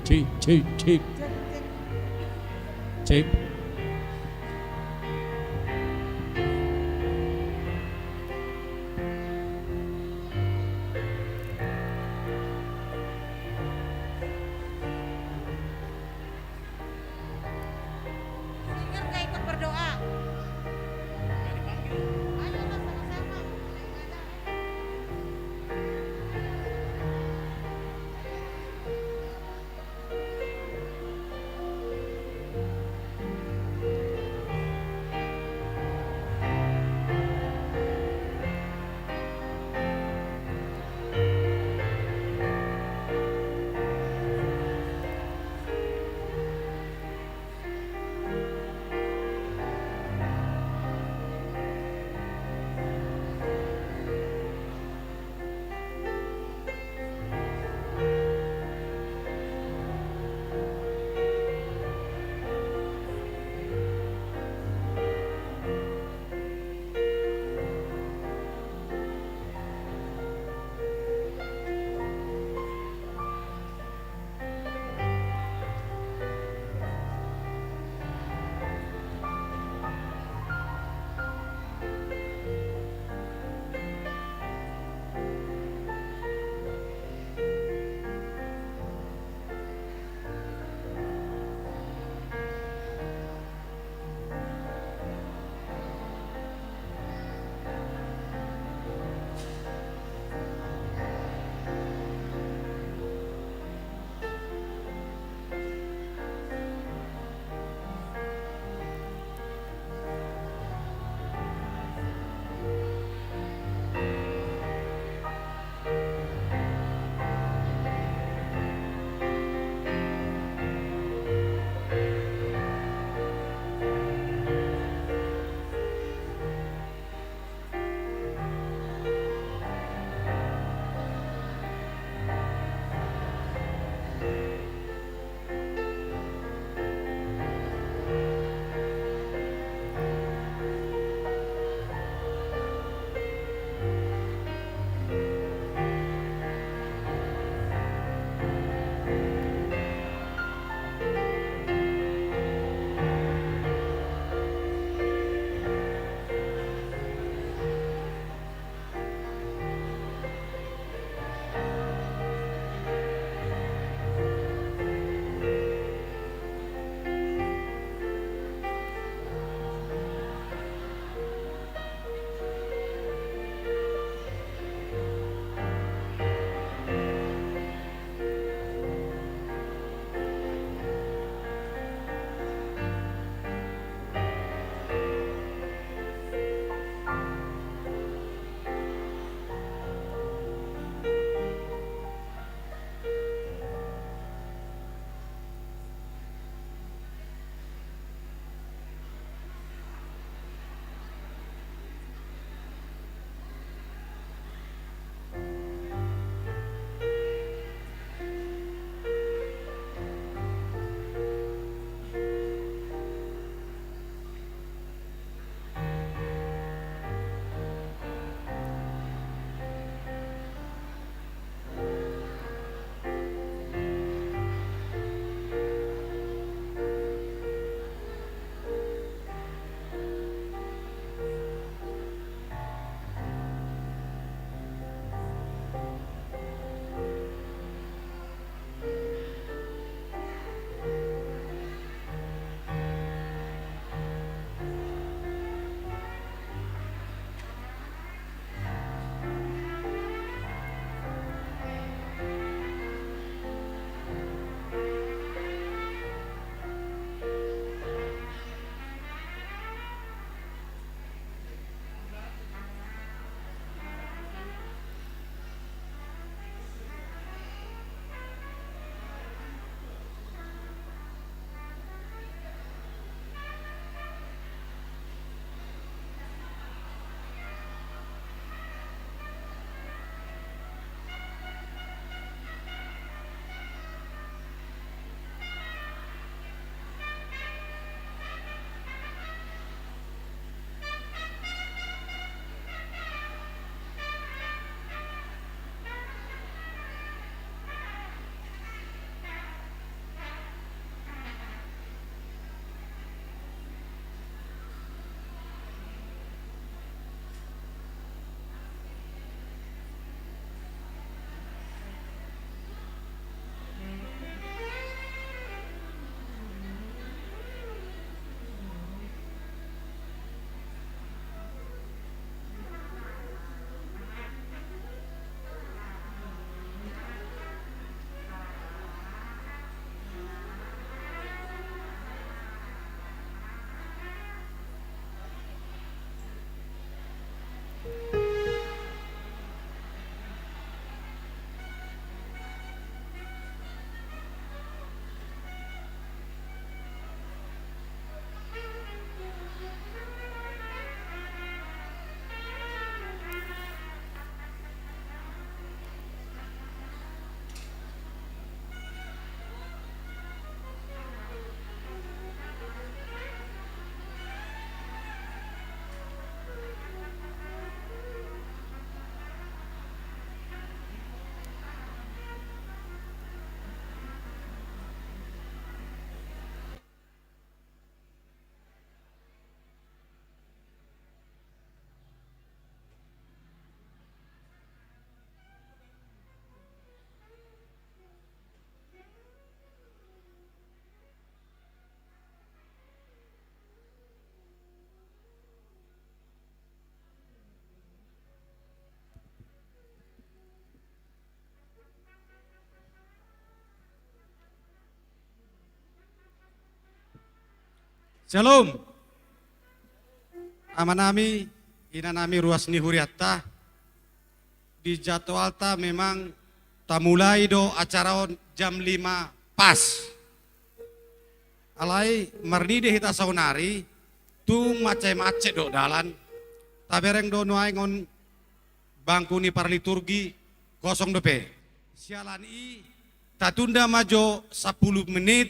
cek cek cek cek. Dengar nggak ikut berdoa? Ayolah sama-sama. Shalom. Amanami, inanami ruas ni huriatta. Di jadwalta memang tamulai do acara jam 5 pas. Alai marni de hita saunari, tu macet-macet do dalan. Tabereng do nuai ngon bangku ni parliturgi kosong dope. Sialan i tatunda majo 10 menit,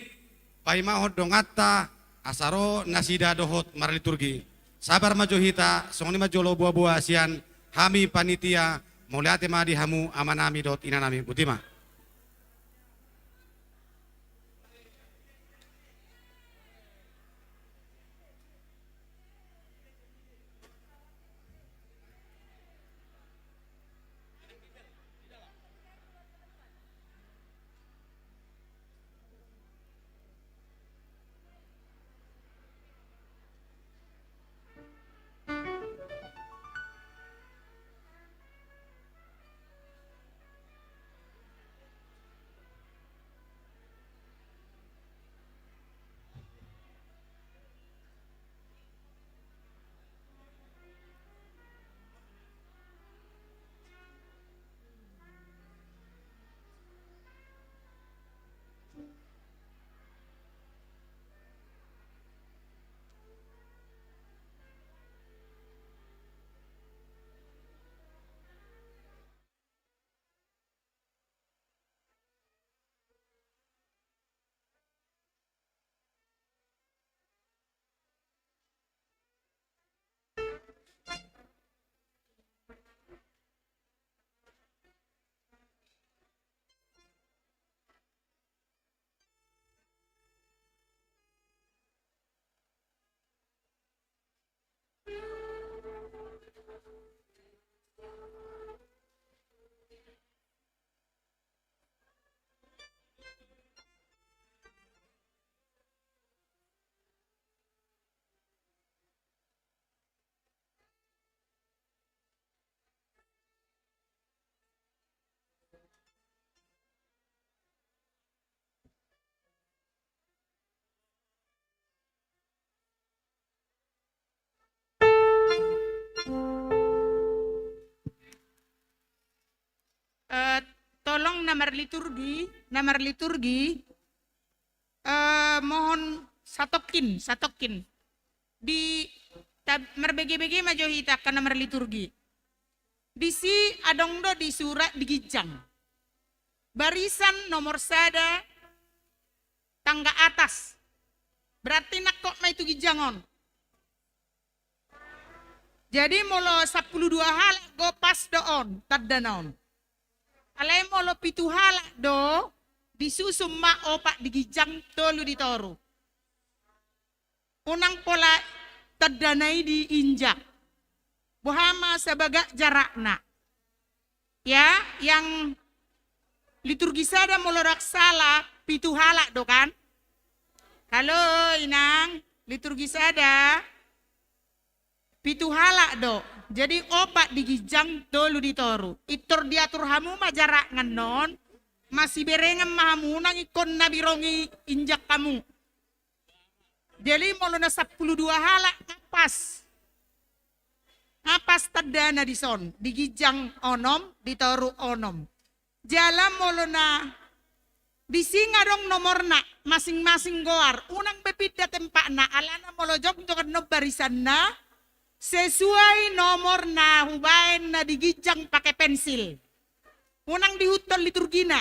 pai mahot dongata asaro nasida dohot marliturgi. Sabar majo hita, songni majo lo buah-buah sian, hami panitia, muliate madi hamu amanami dot inanami butima. Tolong nomor liturgi, mohon satokin di merbege-bege majo hita ke nomor liturgi. Di si adong do di surat di gijang. Barisan nomor sada tangga atas. Berarti nak kok ma itu gijangon. Jadi molo 12 hal go pas doon taddanon. Alay molo 7 hal do disusum ma opak digijang tolu ditoru. Unang pola taddanai diinjak. Buhama sabagak jarakna. Ya, yang liturgi sada molo raksala 7 halak do kan? Halo inang, liturgi sada 7 halak do. Jadi opak digijang tolu ditoru. Itor diatur hamu ma jarak nganon. Masih berengan mahamu nang ikon nabirongi injak kamu. Jadi molo na 12 halak ngapas. Ngapas tadana di son. Digijang onom, ditoru onom. Jalan molo na di singa dong nomorna masing-masing goar. Unang bepida tempatna alana molo jok jokan no barisan na. Sesuai nomor na hubain na digijang pakai pensil. Unang dihutol liturgina.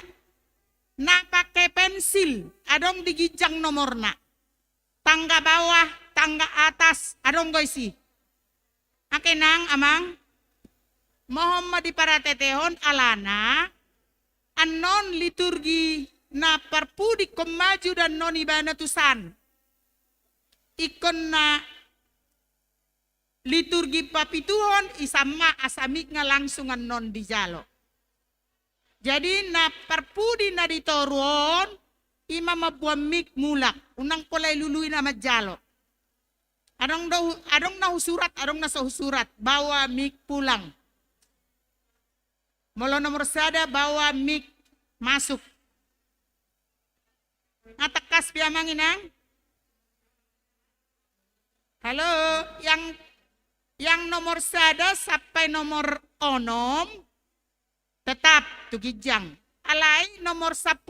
Na pakai pensil. Adong digijang nomor na. Tangga bawah, tangga atas. Adong goisi. Ake nang amang. Mohon madiparatehon alana. Anon liturgi na parpudi komaju dan non ibana tusan. Ikon na liturgi papituhon isama asamik nga langsungan non di jalo. Jadi na parpudi na ditoron ima mabuamik mulak unang polay luluin na majalo. Adong na husurat, adong na sa husurat bawa mik pulang. Molo nomor sada bawa mik masuk. Ngatakas piamang inang. Halo, yang nomor sada sampai nomor onom tetap tu gijang. Alai nomor 12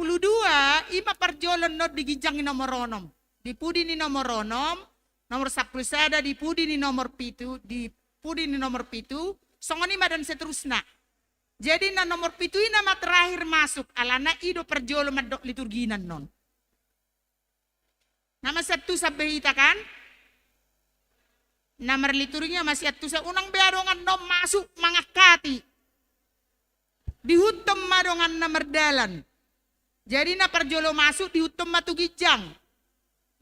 ima perjolon no digijang nomor onom. Dipudi ni nomor onom, nomor 10 sada dipudi ni nomor pitu, dipudi ni nomor pitu, songonima dan seterusnya. Jadi na nomor pitu ini nama terakhir masuk, alana ido perjolon madok liturginan non. Nama satu sampai hita kan? Nama liturginya masih atu sa unang beadongan nom masuk mangakati. Dihutum madongan nomor dalan. Jadi na perjolo masuk dihutum matu gijang.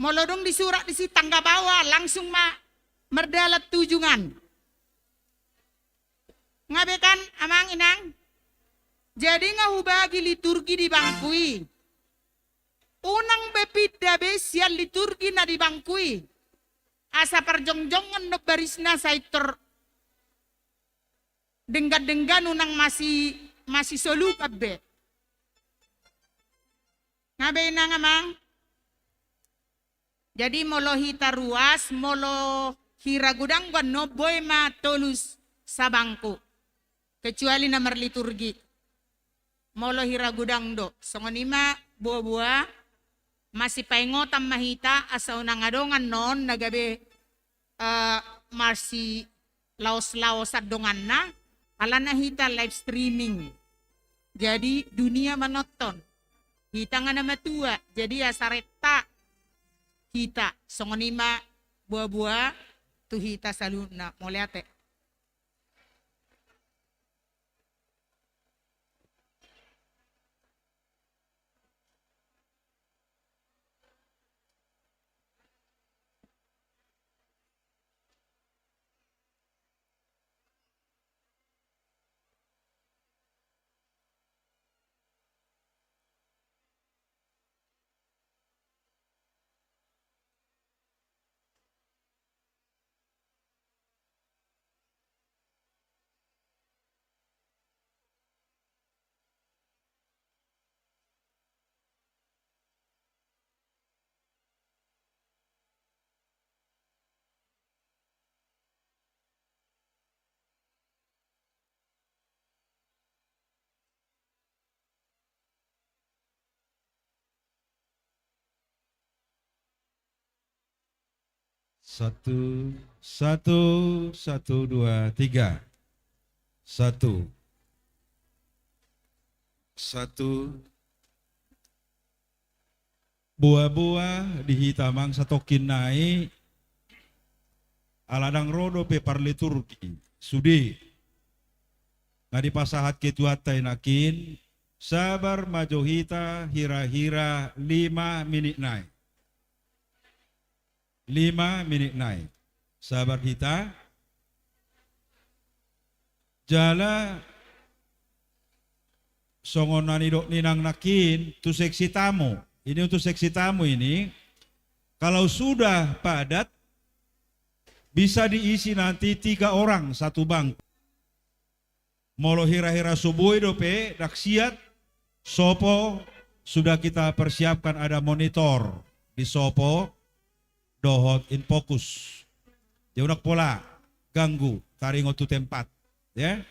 Molodong disurak di si tangga bawah langsung merdalat tujungan. Ngabekan amang inang. Jadi ngahubagi liturgi di bangkui. Unang bepida besial liturgi na di bangkui. Asa perjongjongan no barisna saitor. Denggan-denggan unang masih solu kabbe. Ngabe inang amang. Jadi molo hita ruas, molo hira gudang gua no boy ma tolus sabangku. Kecuali nomor liturgi. Molo hira gudang do. Songonima buah-buah masih paingotam mahita asa unang adongan non nagabe masih laos-laos adongan na. Alana hita live streaming. Jadi dunia menonton. Hita nga nama tua. Jadi asareta hita songonima buah-buah tu hita saluna moleate. Satu, satu, satu, dua, tiga. Satu, satu. Buah-buah dihitamang satokin naik. Aladang rodo pe parliturgi. Sudi. Ngadi pasahat ketuatai nakin. Sabar majohita hira-hira 5 menit naik. 5 menit naik. Sabar hita. Jala songonani dok ninang nakin tu seksi tamu. Ini untuk seksi tamu ini. Kalau sudah padat bisa diisi nanti 3 orang satu bangku. Molo hira-hira subuh dope daksiat sopo sudah kita persiapkan ada monitor di sopo. Dohot in fokus. Jaunak pola ganggu taringo tu tempat, ya.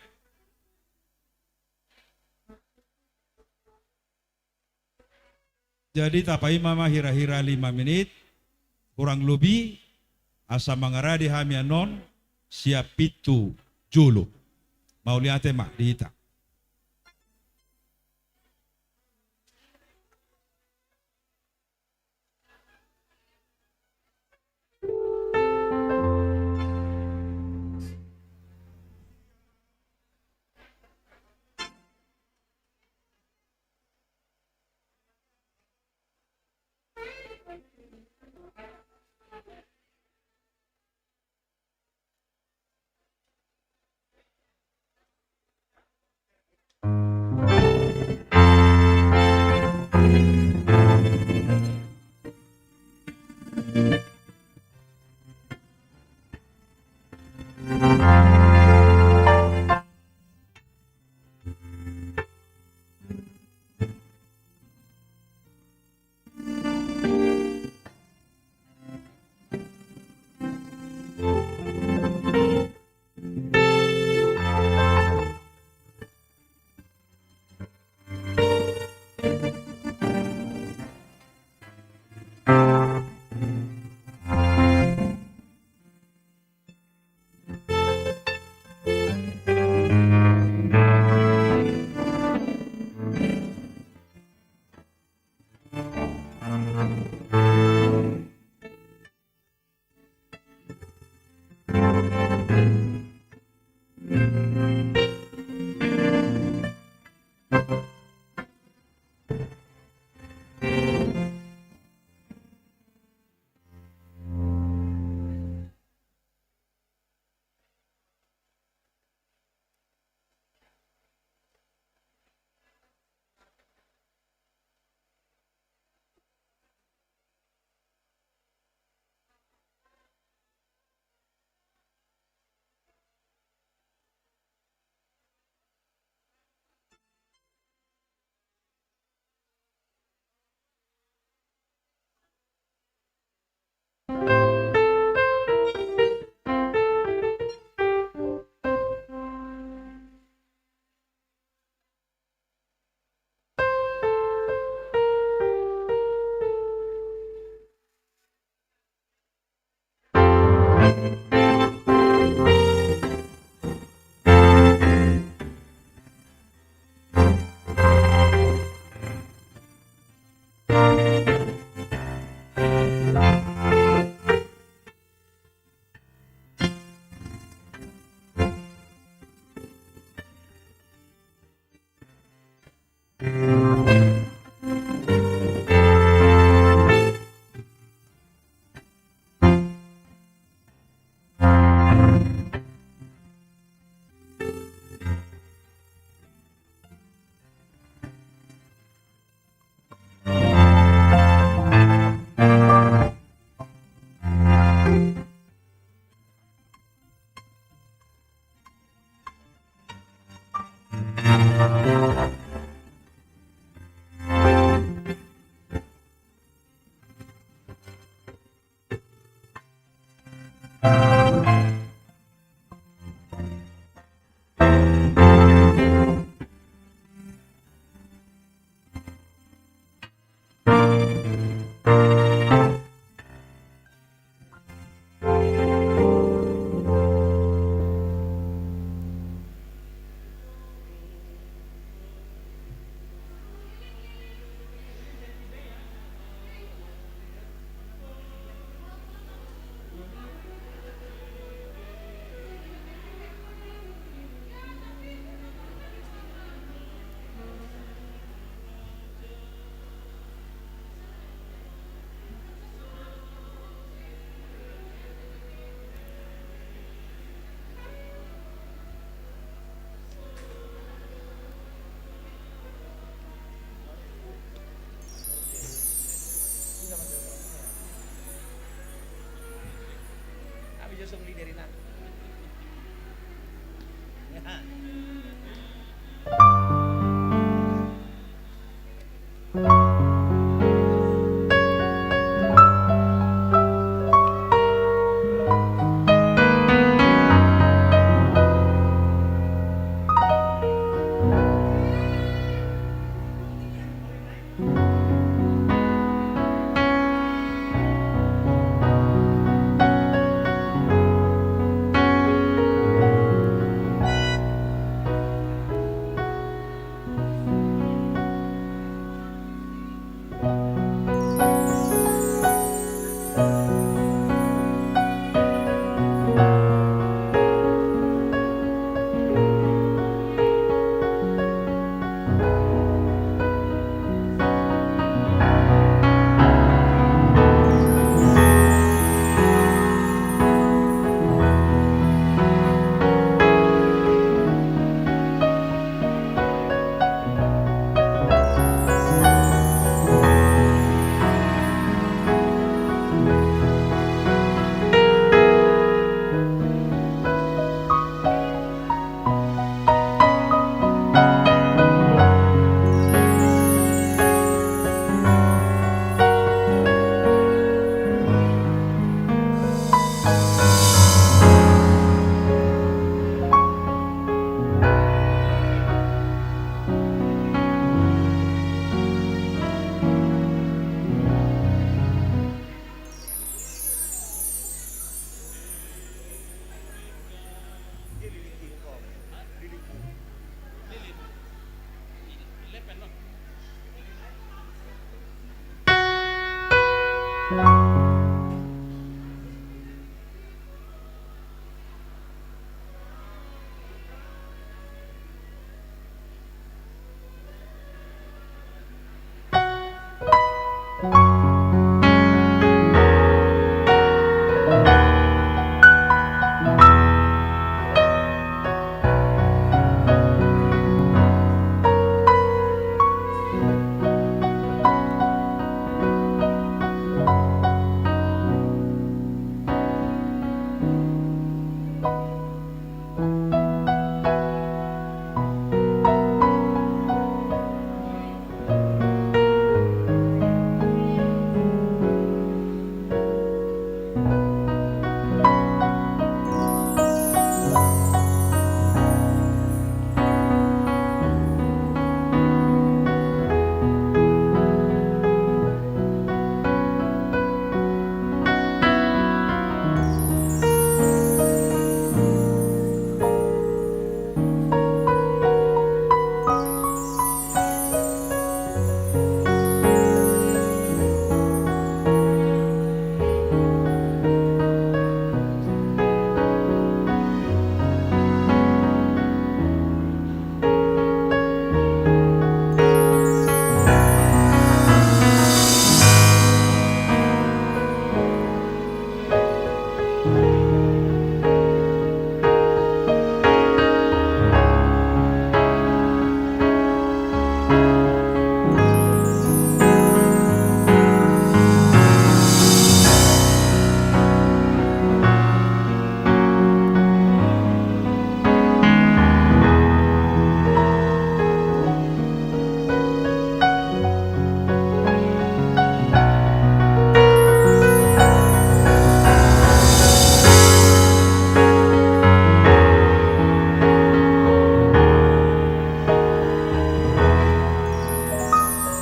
Jadi tapai mama hira-hira 5 menit kurang lebih asa mangaradi hamianon siap pitu julu. Mau lihat mak dihita.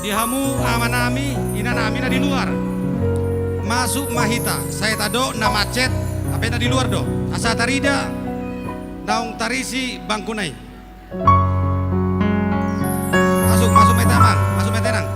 Dihamu amanami inanami na di luar. Masuk mahita, saya tado na macet, apa na di luar do. Asa tarida naung tarisi bangkunai. Masuk masuk metamang, masuk metenang.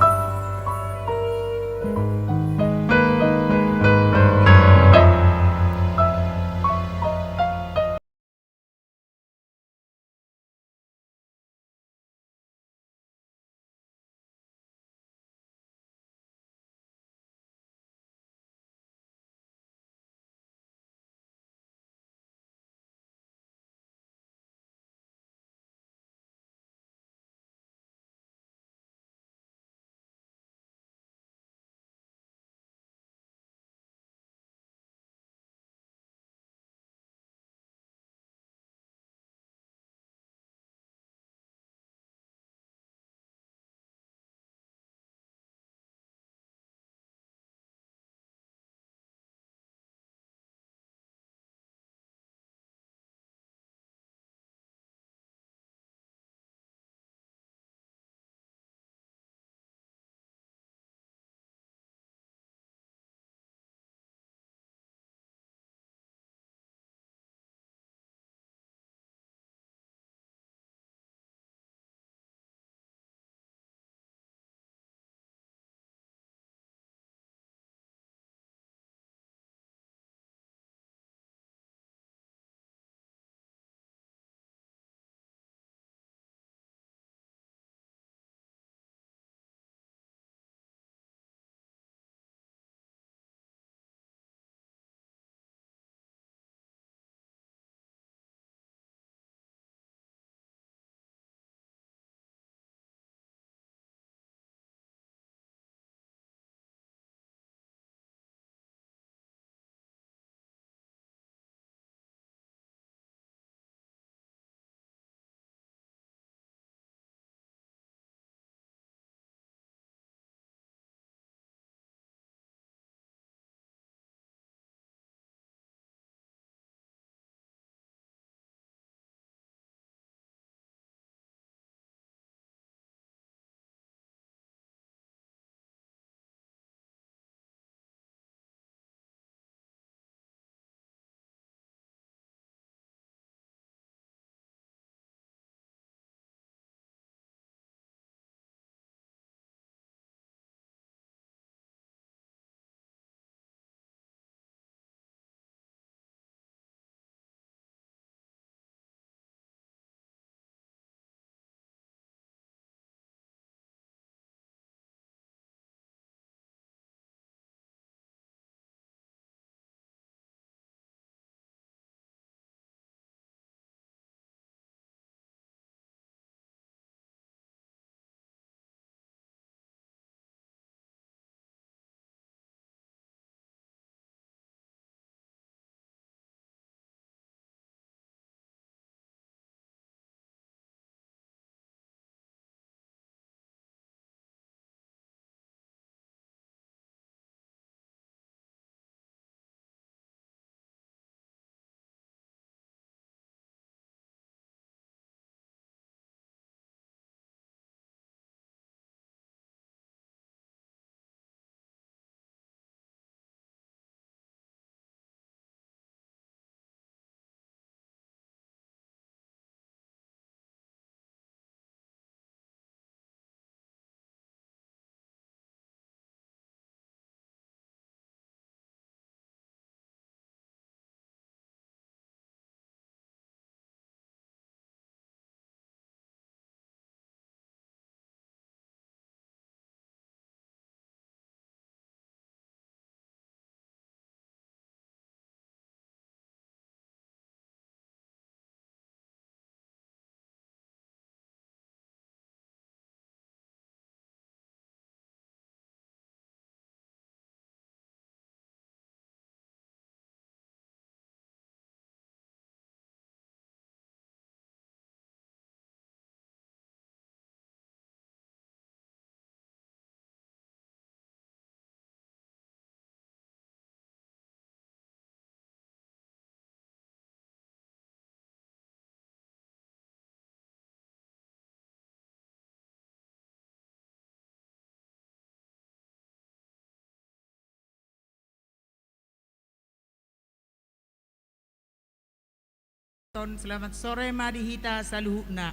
ton selamat sore madihita saluhuna.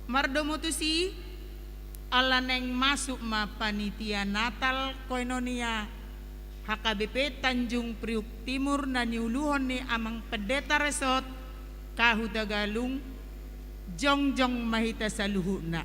Mardomutusi ala neng masuk ma panitia Natal Koinonia HKBP Tanjung Priuk Timur na niuluhon ni amang pendeta resort Kahudagalung Jongjong mahita saluhuna.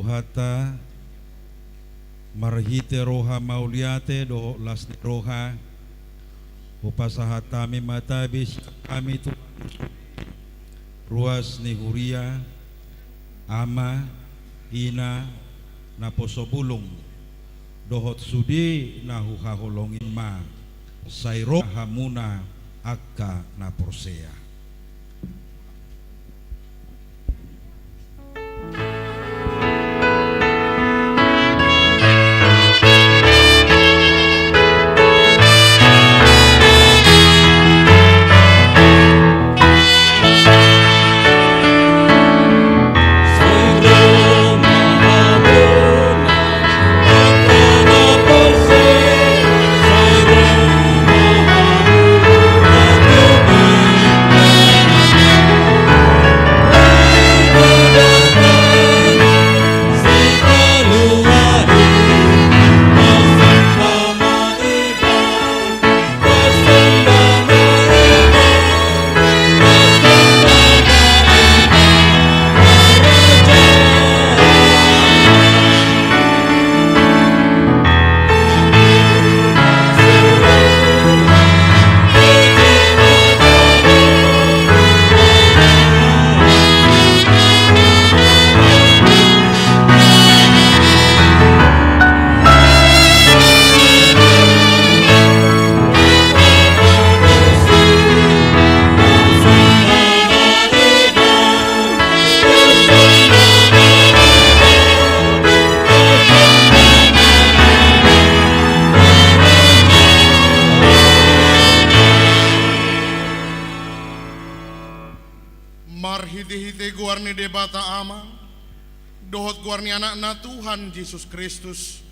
Tuhatta marhite roha mauliate do lasni roha upasahatami matabis kami tu ruas ni huria ama ina naposobulong dohot sudi nahu haholongin ma sairo hamuna akka naporsea. Marhiti-hiti guarni debata ama, dohot guarni anak-na Tuhan Yesus Kristus,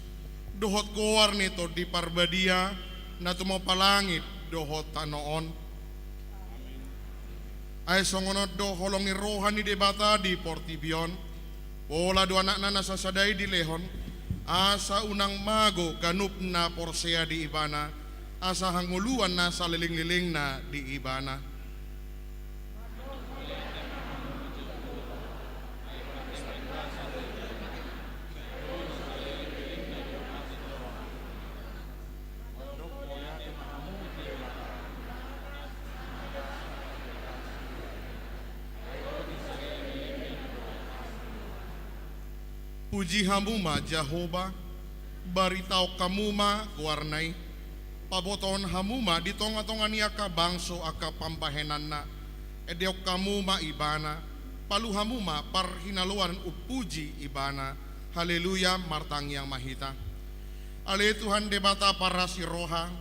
dohot guarni to di parbadia, na tumapalangit dohot tanoon. Ay songonot do holongi rohani debata di Portibion, pola do anak-na nasasaday di lehon, asa unang mago ganup na porsea di ibana, asa hanguluan na sa liling-liling na di ibana. Puji hamuma Jehovah, baritaw kamuma guarnay, paboton hamuma di tonga-tonga niya ka bangso aka pambahenan na, edeok kamuma ibana, palu hamuma par hinaluan upuji ibana, haleluya martang yang mahita. Ale Tuhan debata para si roha,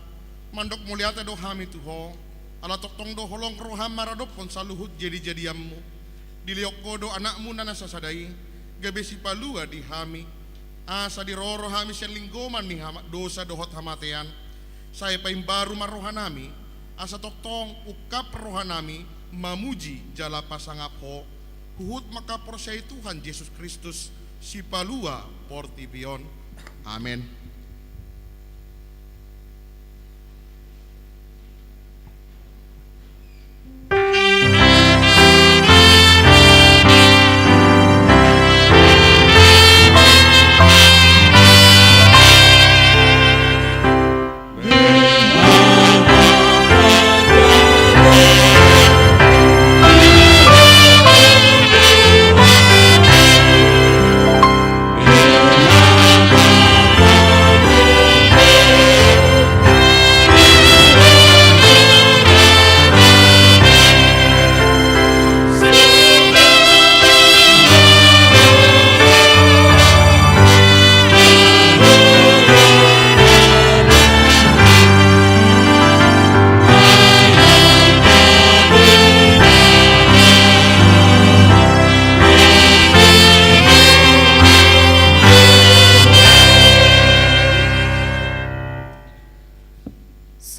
mandok muliate do hami tuho, ala toktong do holong roha maradop pon saluhut jadi-jadiammu, diliok kodo anakmu na nasasadai, gabesi palua di hami asa di roro hami siya linggoman ni dosa dohot hamatean saya paimbaru marohanami asa toktong ukap rohanami mamuji jala pasangap ho huhut makaporsay Tuhan Yesus Kristus si palua Portibion. Amen.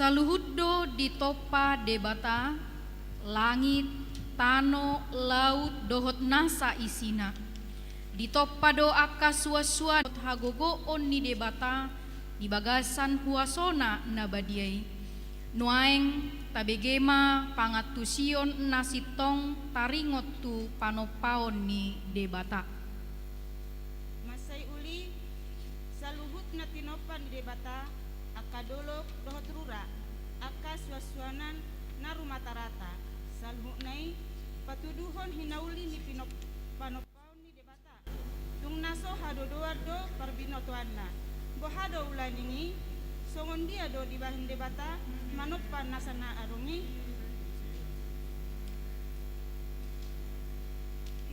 Saluhuddo ditopa debata, langit, tano, laut, dohot nasa isina. Ditopado aka suasua hagogoon ni debata, di bagasan huasona na badiay. Nuaeng tabegema pangatusion nasitong taringot tu panopaon ni debata. tinopan di debata aka dolok dohot rura aka suasuanan na rumata rata salhuknai patuduhon hinauli ni panopaun ni debata tung naso hadodoa do parbinotoanna bohado ulanini songon dia do di bahin debata manopan nasana arungi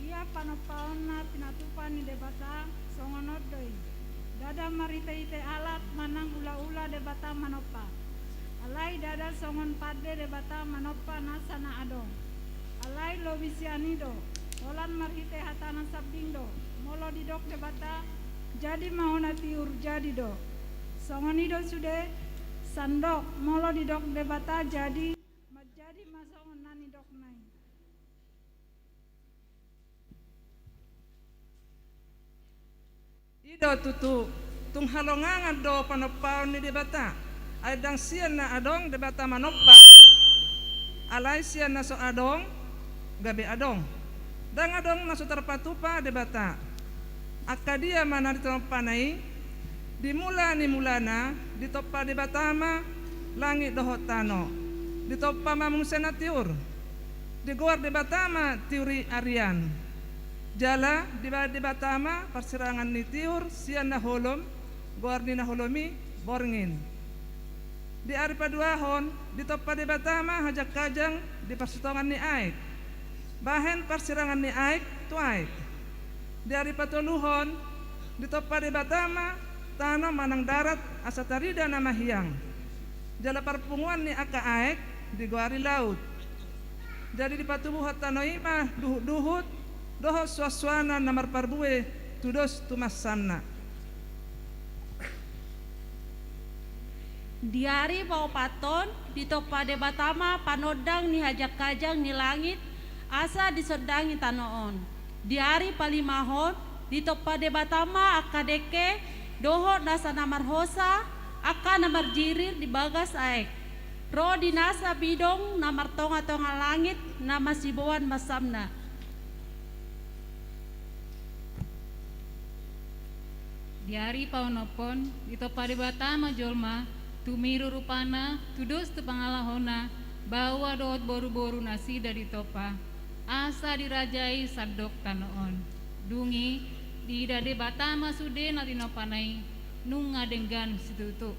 ia panopaon na pinatupan ni debata songonod doi dada marita ite alat manang ula-ula debata manopa alai dada songon pade debata manopa nasana adong alai lobisianido olan marhite hatana sabdindo molo didok debata jadi mahona tiur jadi do songonido sude sandok molo didok debata jadi masongon nani dok nai Ido tutu tung halongangan do panopaon ni debata adang sian na adong debata manopa alai sian na so adong gabe adong dang adong na so terpatupa debata akadia mana ditompanai dimula ni mulana ditopa debata ma langit dohot tano ditopa mamung senatiur digoar debata ma teori arian jala di batama persirangan ni tiur sian na holom goarni na holomi borngin di ari paduahon di topa di batama hajak kajang di persitongan ni aik bahen persirangan ni aik tuaik di ari patoluhon di topa di batama tanah manang darat asa tarida nama hiang jala perpunguan ni aka aik di goari laut jadi di patubuhat tanoima duhut doho suasana namar parbue tudos tumasanna diari bau paton ditopa debatama panodang ni hajak kajang ni langit asa disedangi tanoon diari palimahon ditopa debatama akadeke doho nasa namar hosa aka namar jirir di bagas aek ro dinasa bidong namar tonga-tonga langit nama siboan masamna Diari paunopon ditopa debata majolma tumiru rupana tudus tu pangalahona bawa doot boru-boru nasi dari topa asa dirajai sadok tanoon dungi di debata masude natinopanai nunga denggan situtu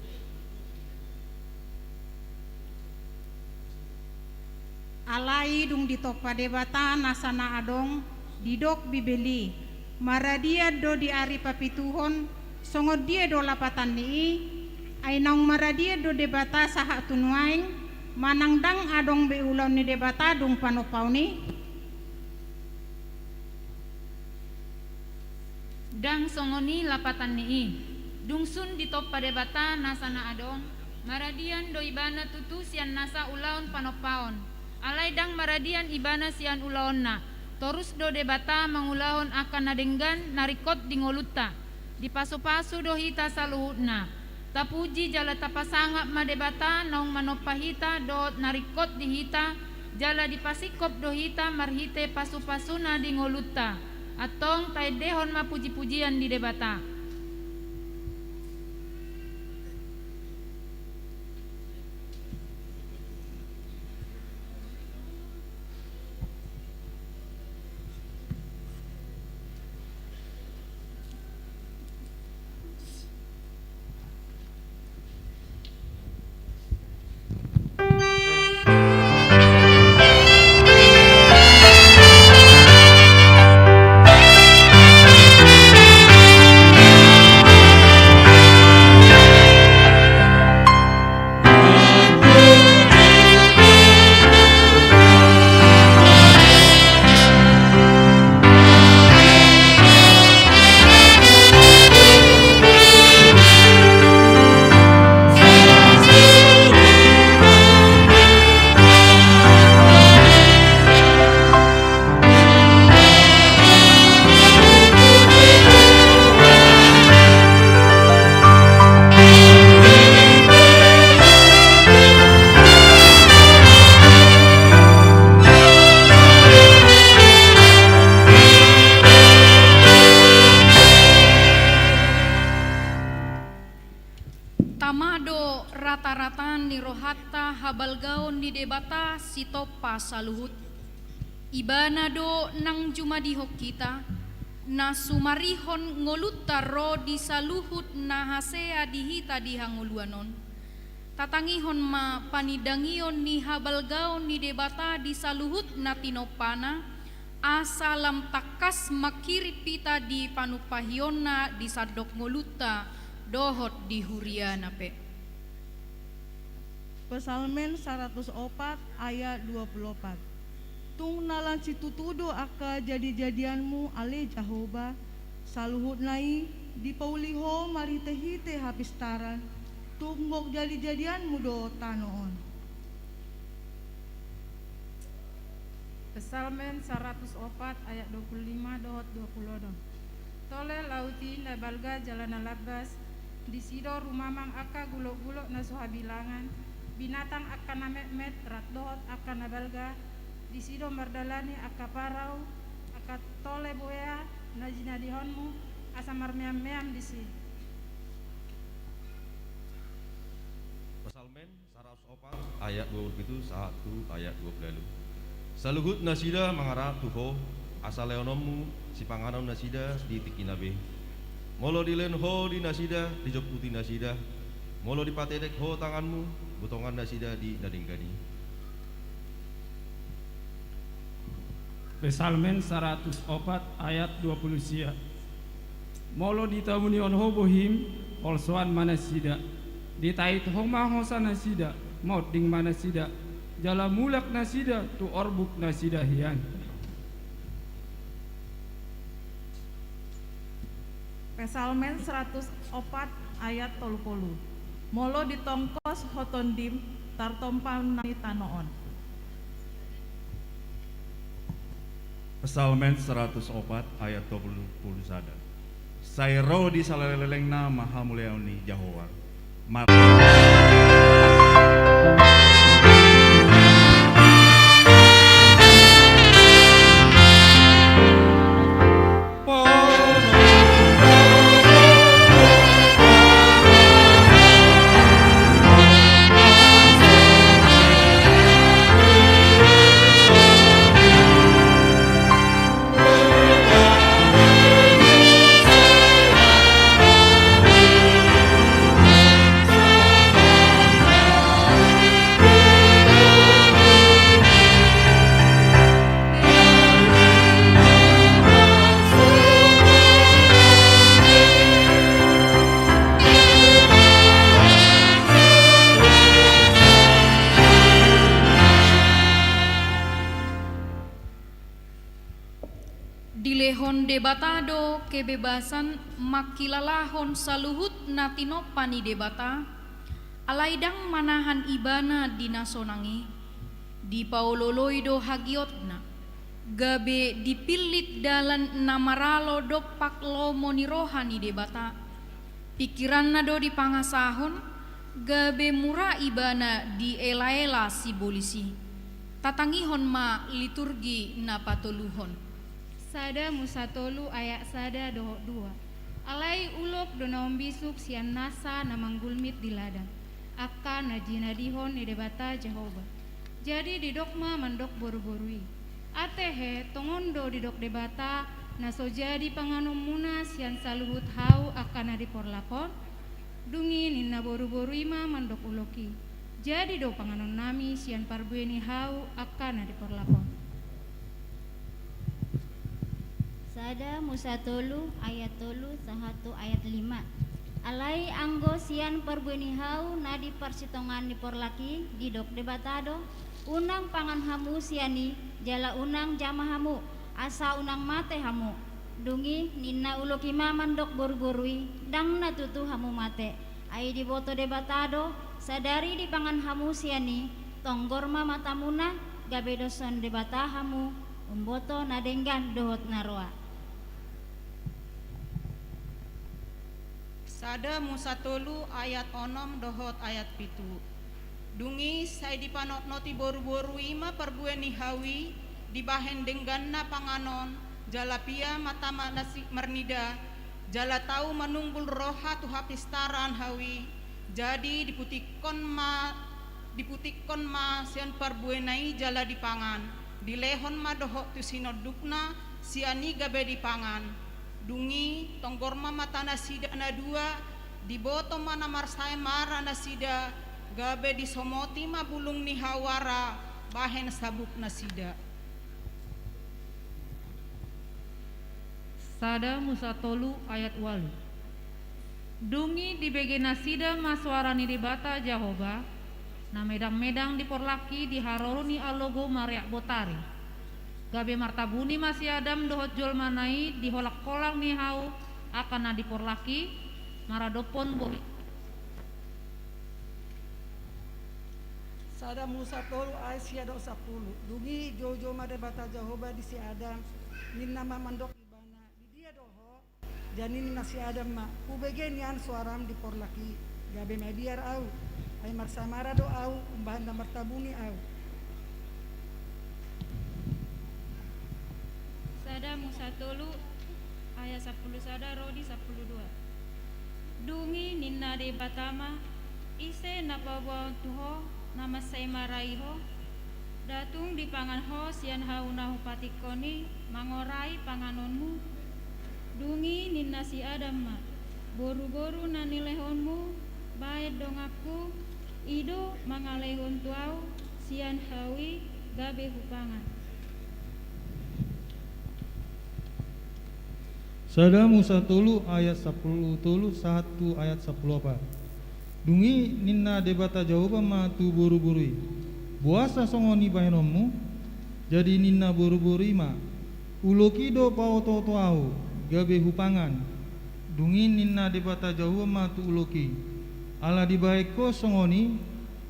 alai dung ditopa debata nasana adong didok bibeli maradia do di ari papituhon songod dia do lapatan ni ay naung maradia do debata saha tunuaing manang dang adong beulaw ni debata dung panopaw ni dang songoni lapatan ni dungsun ditopa debata nasana adong maradian do ibana tutu sian nasa ulaon panopaon alai dang maradian ibana sian ulaon na torus do debata mangulahon akan nadenggan narikot dingoluta di pasu-pasu do hita saluhutna tapuji jala tapasangap madebata naung manopahita do narikot di hita jala di pasikop do hita marhite pasu-pasuna dingoluta atong taedehon mapuji-pujian di debata do rata-rata ni rohatta habalgaon ni debata sitopa saluhut. Ibana do nang jumadihok kita na sumarihon ngolutta ro di saluhut na hasea dihita dihanguluanon. Tatangihon ma panidangion ni habalgaon ni debata di saluhut na tinopana asalam takas makirip pita di panupahiona di sadok ngolutta dohot di huriana pe. Pesalmen 104 ayat 24. Tung nalan situtudo aka jadi-jadianmu ale Jahoba saluhut nai di pauliho maritehite hapistaran tunggok jadi-jadianmu do tanoon. Pesalmen 104 ayat 25 dot 20. Tole lauti na balga jalana labas di sido rumamang aka gulok-gulok na suhabilangan binatang akan namet-met rat dot akan nabalga di sido mardalani aka parau aka tole boya na jinadihonmu asa marmeam-meam di si. Pesalmen 104 ayat 27 1 ayat 20. Saluhut nasida mangarap tuho asa leonommu si panganom nasida di tikinabe. Molo dilen ho di nasida di jok putih nasida. Molo dipatetek ho tanganmu butongan nasida di nadinggani. Pesalmen 104 ayat 20 sia. Molo ditamuni on ho bohim olsoan manasida. Ditait homa hosa nasida maut ding manasida. Jala mulak nasida tu orbuk nasida hian. Pesalmen 104 ayat 30. Molo ditongkos hotondim tartompan nai tanoon. Pesalmen 104 ayat 20 sada. Sairo di salaleleng nama hamuleoni Jahowa. Dilehon debatado kebebasan makilalahon saluhut natino pani debata alaidang manahan ibana dinasonangi di pauloloido hagiotna gabe dipilit dalan namaralo do paklo monirohani debata pikiran do di pangasahon gabe mura ibana di ela-ela si bolisi tatangihon ma liturgi na patoluhon. Sada musatolu ayat sada dohok dua. Alai ulok donaom bisuk sian nasa namanggulmit di ladang. Aka najinadihon ni debata Jehovah. Jadi didokma mandok boru-borui. Atehe tongondo didok debata naso jadi panganom muna sian saluhut hau akan adiporlakon. Dungi nina boru-borui ma mandok uloki. Jadi do panganom nami sian parbueni hau akan adiporlakon. Sada musatolu ayat tolu sahatu ayat 5. Alai anggo sian perbueni hau nadi persitongan di porlaki didok debatado unang pangan hamu siani jala unang jama hamu asa unang mate hamu dungi nina ulokima mandok boru-borui dang natutu hamu mate ai di boto debatado sadari di pangan hamu siani tonggorma matamuna gabedoson debata hamu umboto nadenggan dohot naroa. Sada musatolu ayat onom dohot ayat pitu. Dungi sai dipanot noti boru-boru ima perbueni hawi dibahen dengganna panganon jalapia matama nasi mernida jala tau menunggul roha tu hapistaran hawi Jadi diputikon ma sian parbuenai jala dipangan. Dilehon ma doho tu sinodukna siani gabe dipangan. Dungi tonggorma matana sida na dua diboto mana marsai mara na sida gabe disomoti ma bulung ni hawara bahen sabuk na sida. Sada Musa tolu ayat walu. Dungi di begena sida maswarani di bata Jahoba, na medang-medang di porlaki di haroruni alogo mariak botari. Gabe martabuni masih adam dohot jol manai di holak kolang ni hau akan na di porlaki maradopon bohi. Sada Musa tolu ayat siado 10. Dungi jojo made bata Jahoba di si Adam nin nama mandok ibana di dia doho janin nasi Adam ma ubege nian suaram di porlaki gabe mediar au ay marsamara do au umbahan damar tabuni au. Sada Musa tolu ayat 10 sada rodi 12. Dungi ninna de batama ise napawa tuho nama saimaraiho datung di pangan ho sian haunahu patikoni mangorai panganonmu. Dungi ninna si adamma boru-boru nanilehonmu baet dong aku ido mangalehon tuau sian hawi gabe hupangan. Sada Musa tolu ayat 10 tolu 1 ayat 10 apa. Dungi ninna debata Jahoba ma tu buru-burui. Buasa songoni bahenommu jadi ninna buru-burui ma. Uloki do pao to au gabe hupangan. Dungi ninna debata Jahoba ma tu uloki. Ala dibaiko songoni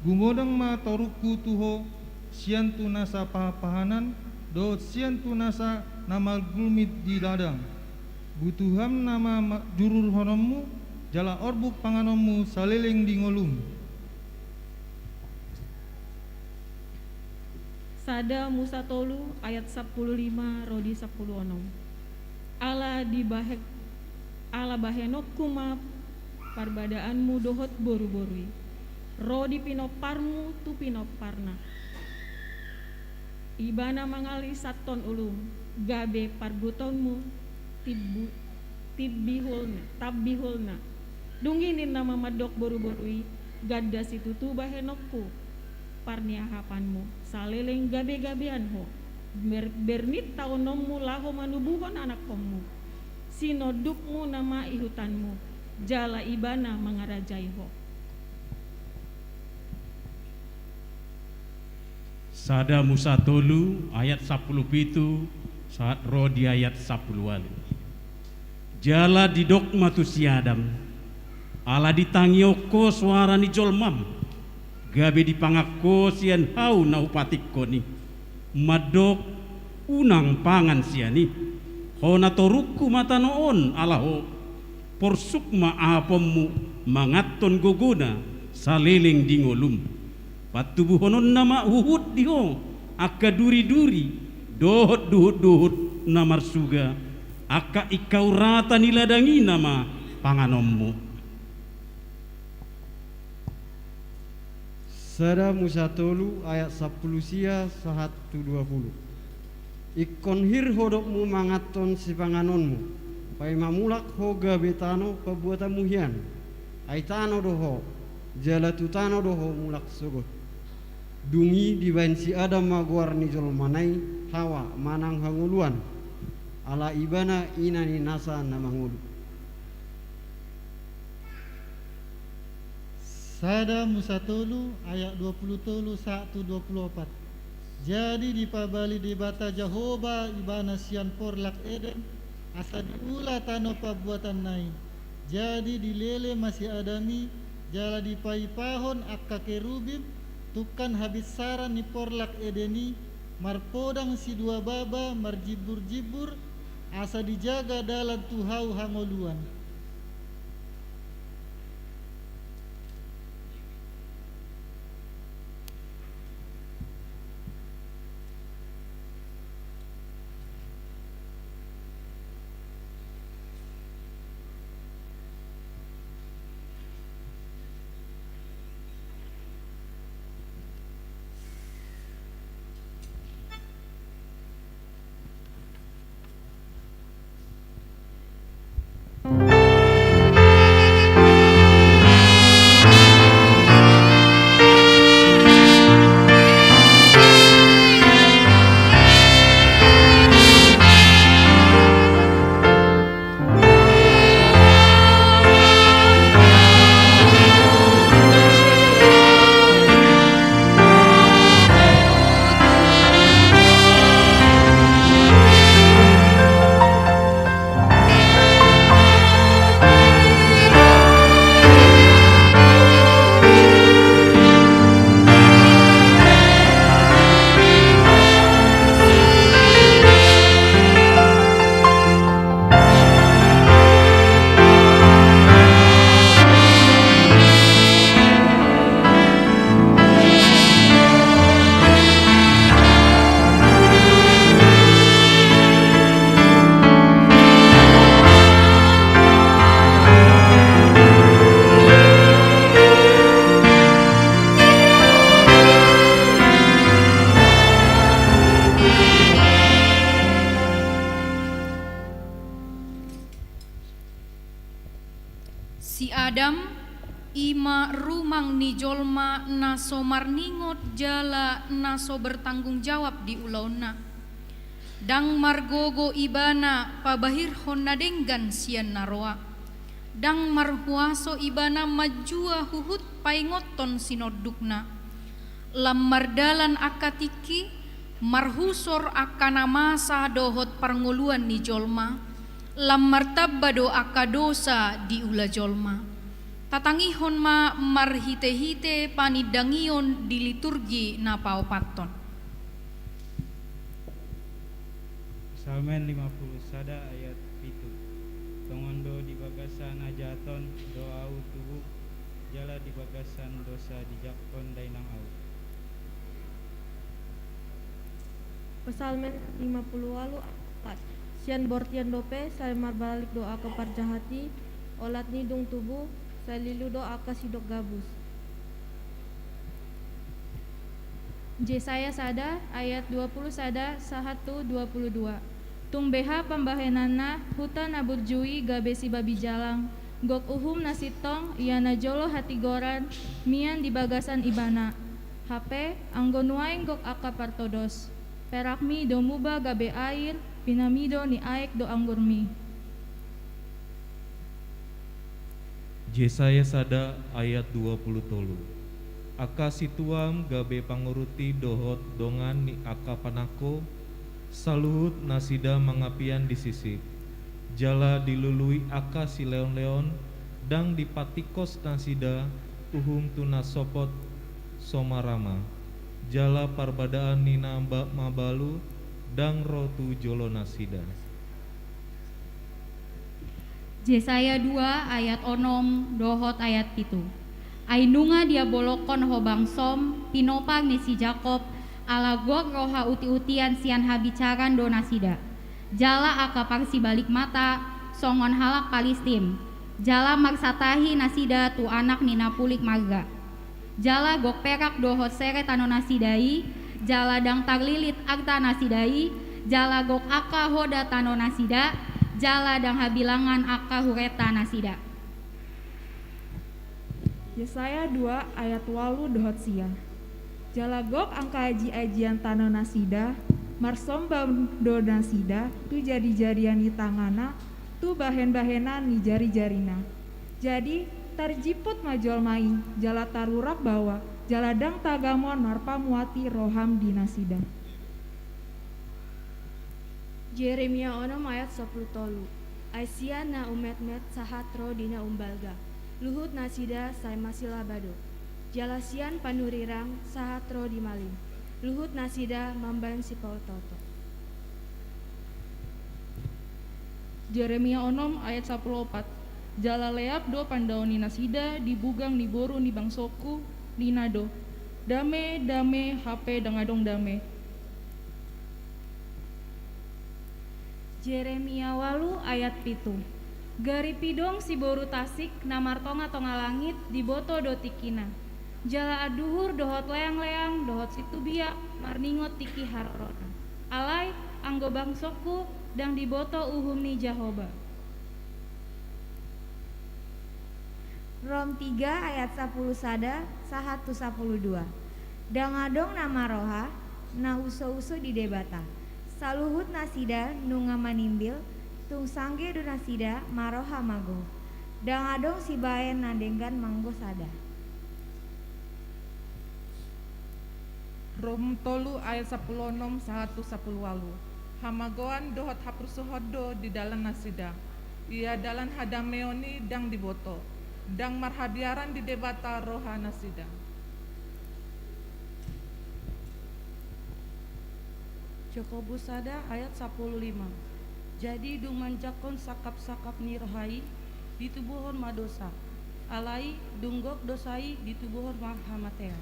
gumodang ma toruku tuho sian tunasa pahanan do sian tunasa nama gulmit di ladang. Butuham nama jurur honommu jala orbuk panganommu saleleng di ngolum. Sada Musa tolu ayat 15 rodi 10 onom. Ala bahenok kuma parbadaanmu dohot boru-borui. Rodi pinoparmu tu pinoparna. Ibana mangali saton ulum gabe parbutonmu tabbihulna. Dunginin nama madok boru-borui gadda situ tu bahenokku parniahapanmu saleleng gabe-gabean ho bernit taunommu laho manubuhon anak kommu sinodukmu nama ihutanmu jala ibana mangarajai ho. Sada Musa tolu ayat 10 pitu saat roh di ayat 10 walu. Jala didok matu si Adam ala ditangioko suara ni jolmam gabe dipangako sian hau na upatikko ni madok unang pangan siani hona toruku mata noon ala ho porsukma apommu mangaton gogona saliling dingolum patubuhonon nama uhud diho akka duri-duri dohot duhut namar suga aka ikau rata niladangi nama panganommu. Sada Musa tolu ayat 10 sia 120. Ikon hir hodokmu mangaton si panganonmu pai mamulak hoga betano pabuatamu hian aitano doho jala tutano doho mulak sogot. Dungi dibain si Adam maguar ni jolmanai hawa manang hanguluan ala ibana inani nasa namangulu. Sada Musa tolu ayat 20 tolu 124. Jadi dipabali di bata Jahoba ibana sian porlak Eden asa diula tano pabuatan nai. Jadi dilele masih adami jala dipaipahon akka kerubim tukan habis saran ni porlak Edeni marpodang si dua baba marjibur-jibur asa dijaga dalam tuhau hangoluan. Si Adam ima rumang ni jolma naso marningot jala naso bertanggung jawab di ulauna. Dang margogo ibana pabahir honna denggan sian naroa. Dang marhuaso ibana majua huhut paingoton sinodukna. Lam mardalan akatiki marhusor akana masa dohot parnguluan ni jolma. Lam martabado akadosa di ula jolma. Tatangihon ma marhite-hite panidangion di liturgi na paopaton. Salmen 50 sada ayat 7. Tongondo di bagasan ajaton doau tubuh jala di bagasan dosa dijakon dainang au. Pesalmen 50 walu 4. Sian bortian dope saya balik doa ke parjahati olat nidung tubuh salilu doa ke sidok gabus. Yesaya sada ayat 20 sada 1:22. Tung beha pambahenana hutan aburjui gabesi babi jalang gok uhum nasitong iana jolo hati goran mian di bagasan ibana HP anggonuaing gok aka partodos perakmi domuba gabe air pinamido ni aek do anggurmi. Yesaya sada ayat 20 Aka situam gabe panguruti dohot dongan ni aka panako saluhut nasida mangapian disisip jala dilului aka si leon-leon dang dipatikos nasida uhum tuna sopot somarama jala parbadaan nina mabalu dang rotu jolo nasida. Yesaya 2 ayat onom dohot ayat 7. Ainunga dia bolokon hobang som pinopang ni si Jakob alagok roha uti-utian sian habicaran donasida jala akapang si balik mata songon halak Palistim jala marsatahi nasida tu anak nina pulik marga jala gok perak dohot sere tano nasidai jala dang taglilit akta nasidai jala gok aka hoda tano nasida jala dang habilangan aka hureta nasida. Yesaya 2 ayat 8 dohot sia. Jalagok angka aji-ajian tanah nasida, marsombam do nasida, tu jadi-jadian di tangana, tu bahen-bahenan ni jari-jarina. Jadi tarjiput majol mai, jala tarurak bawa, jaladang tagamon marpa muati roham di nasida. Jeremia 6 ayat 10 tolu. Aisyah na umet-met sahatro dina umbalga. Luhut nasida sai masila bado. Jalasian panurirang sahatro di malim. Luhut nasida mamban si Paul toto. Jeremia 6 ayat 14. Jala leap do pandaoni nasida dibugang ni boru ni bangsoku ni nado. Dame dame HP dangadong dame. Jeremia 8 ayat 7. Garipidong si boru tasik namartonga tonga langit di boto do tikina. Jala aduhur dohot leang-leang dohot situ biak marningot tiki harrona. Alai anggo bangsoku dang di boto uhum ni Jahoba. Rom 3 ayat 10 sada 112. Dangadong nama roha na uso-uso di debata. Saluhut nasida nunga manimbil tung sangge do nasida maroha mago. Dangadong si baen nadenggan manggo sada. Rom tolu ayat 16 118. Hamagoan dohot haprusohodo di dalam nasida. Ia dalam hadameoni dang diboto. Dang marhadiaran di debata roha nasida. Jakobus sada ayat 15. Jadi dung manjakon sakap-sakap nirhai ditubuhon madosa. Alai dunggok dosai ditubuhon mahamatea.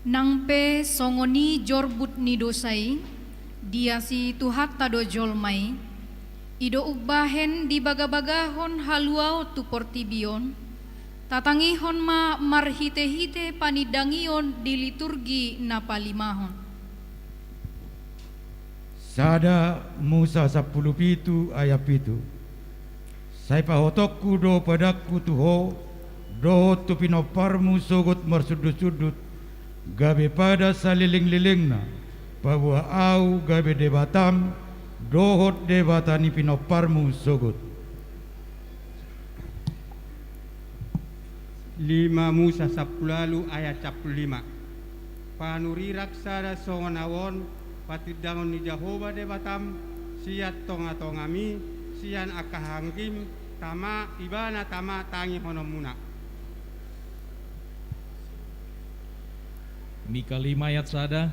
Nangpe songoni jorbut ni dosai, dia si tuhat tado jolmai, ido ubahen di baga-bagahon haluau tu portibion, tatangihon ma marhite-hite panidangion di liturgi na palimahon. Sada Musa 10:7 ayat 7. Sai pahotokku do padaku tuho, do tu pinoparmu sogot marsudut-sudut, gabe pada saliling-lilingna, bahwa au gabe debatam, dohot debatani pinoparmu sogot. 5 Musa 10 ayat 15. Panuri raksada songonawon patidangon ni Jehovah debatam siat tonga-tongami sian akahangkim tama ibana tama tangi honomuna. Mika 5 ayat sada,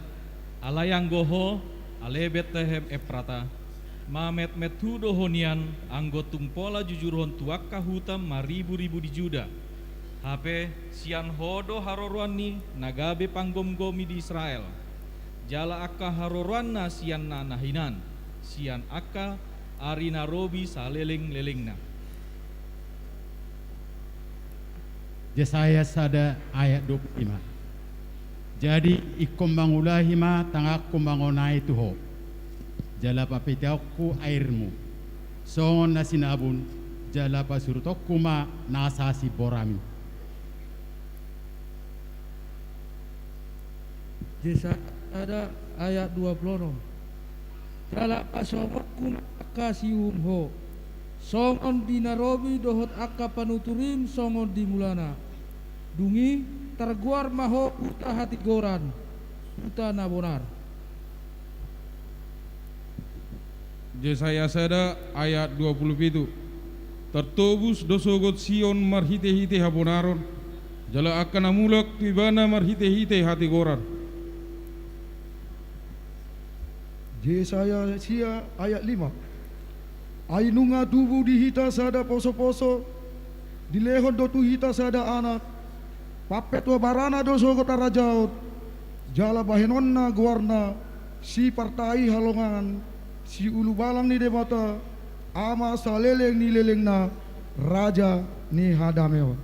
alayang goho, ale Betlehem Efrata, mamet metu dohonian, anggo tumpola jujurhon tuakka hutam maribu-ribu di Juda. HP sian hodo haroruani nagabe panggom-gomi di Israel. Jala akka haroruanna sian na nahinan, sian akka arina robi saleling-lelingna. Yesaya sada ayat 25. Jadi ikombangulahima tangak kumbangonai tuho. Jala papitauku airmu. Songon na sinabun, jala pasurutokuma nasasi borami. Yesaya ada ayat 26. Jala pasongokku akasium ho. Songon di Narobi dohot akka panuturim songon di mulana. Dungi terguar maho uta hati goran uta nabonar. Yesaya sada ayat 27. Tertobus dosogot Sion marhite-hite habonaron, jala akan amulak tibana marhite-hite hati goran. Yesaya sia ayat 5. Ainunga tubuh dihita sada poso-poso, dilehon do tu hita sada anak, papet wa barana do sogot arajaut, jala bahenonna guarna, si partai halongan, si ulu balang ni debata, ama saleleng ni lelengna, raja ni hadamewa.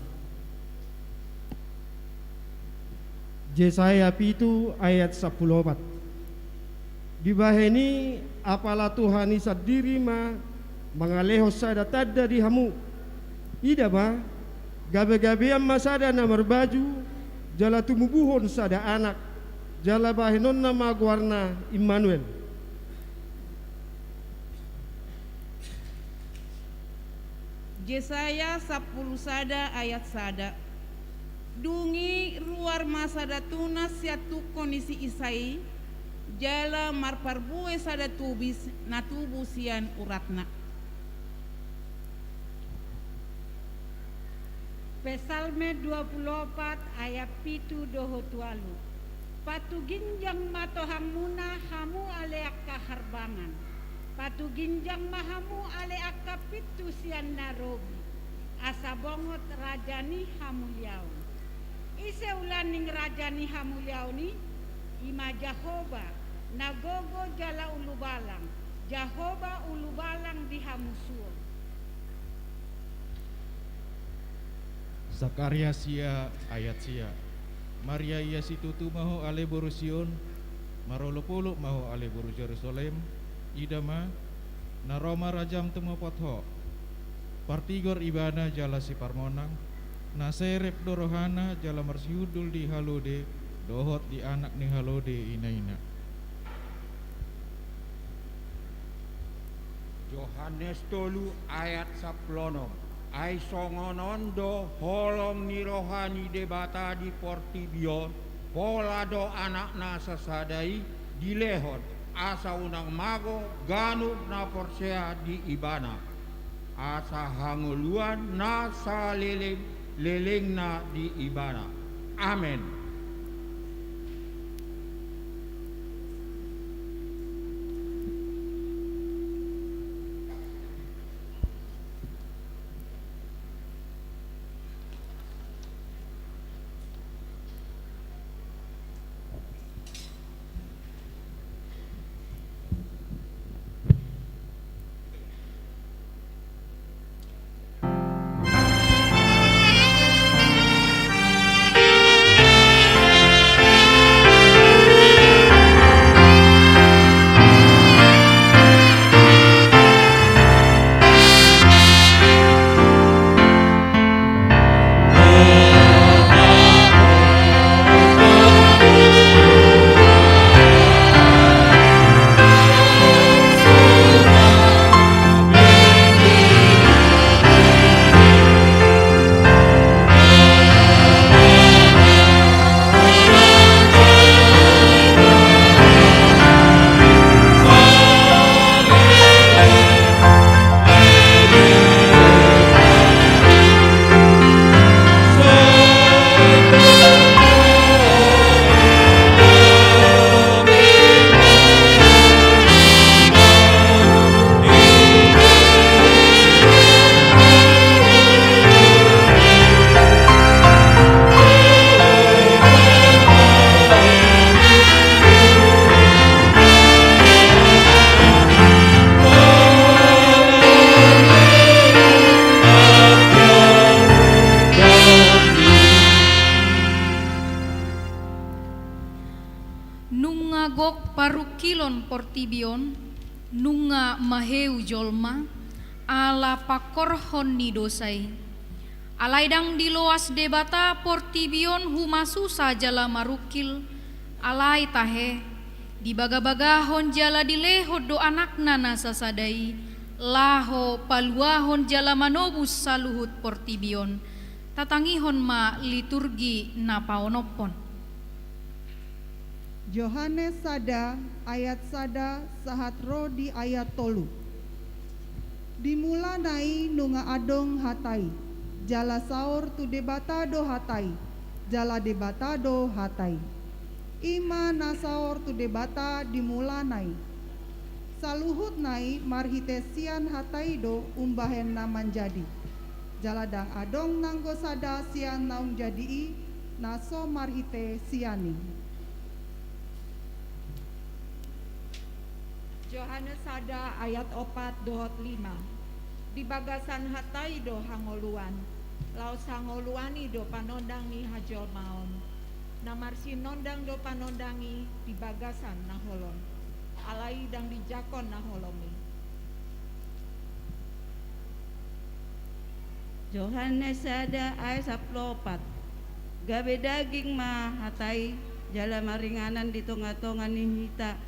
Yesaya pitu ayat 14. Dibaheni apalah Tuhani sadiri ma mangaleho sada tadda di hamu. Ida ba gabe-gabean masada na marbaju jala tumubuhon sada anak jala bahenon na magwarna Immanuel. Yesaya 10 sada ayat sada. Dungi ruar masada tunas siatu kondisi isai jala marparbue sada tubis natubu sian uratna. Pesalme 24 ayat pitu doho tualu. Patu ginjang matohang muna hamu ale akka harbangan. Patu ginjang mahamu ale akka pitu sian narobi. Asa bongot rajani hamuliau. Ise ulaning rajani hamuliau ni ima Jehovah nagogo jala ulubalang. Jehovah ulubalang di hamusuo. Zakaria sia ayat sia. Maria ia situtu maho ale boru Sion, marolopolo maho ale boru Jerusalem, idama naroma rajam temu potho. Partigor ibana jala si parmonang, naserep dorohana jala marsiudul di halode, dohot di anak ni halode ina-ina. Yohanes 3 ayat 10. Ai songonondo holong ni rohani debata di portibion pola do anak na sasadai di lehon asa unang mago ganu na porsea di ibana asa hanguluan na sa leleng na di ibana. Amen. Sion portibion nunga maheu jolma ala pakorhon ni dosai alaidang diloas debata portibion humasu sajala marukil alai tahe di baga-bagahon jala dilehod do anakna nasasadai laho paluahon jala manobus saluhut portibion tatangihon ma liturgi napaonopon. Yohanes sada ayat sada sahat ro di ayat tolu. Dimula nai nunga adong hatai jala saur tu debata do hatai jala debata do hatai ima nasaor tu debata dimula nai saluhut nai marhitesian hatai do umbahen naman jadi jaladang adong nanggo sada sian naung jadi naso marhite siani. Yohanes sada ayat 4-5 di bagasan hatai do hangoluan laos hangoluani do panondang ni hajol maon namarsi nondang do panondangi di bagasan naholon alai dang di jakon naholomi. Yohanes sada ayat 14 gabe daging ma hatai jala maringanan di tonga-tonga ni hita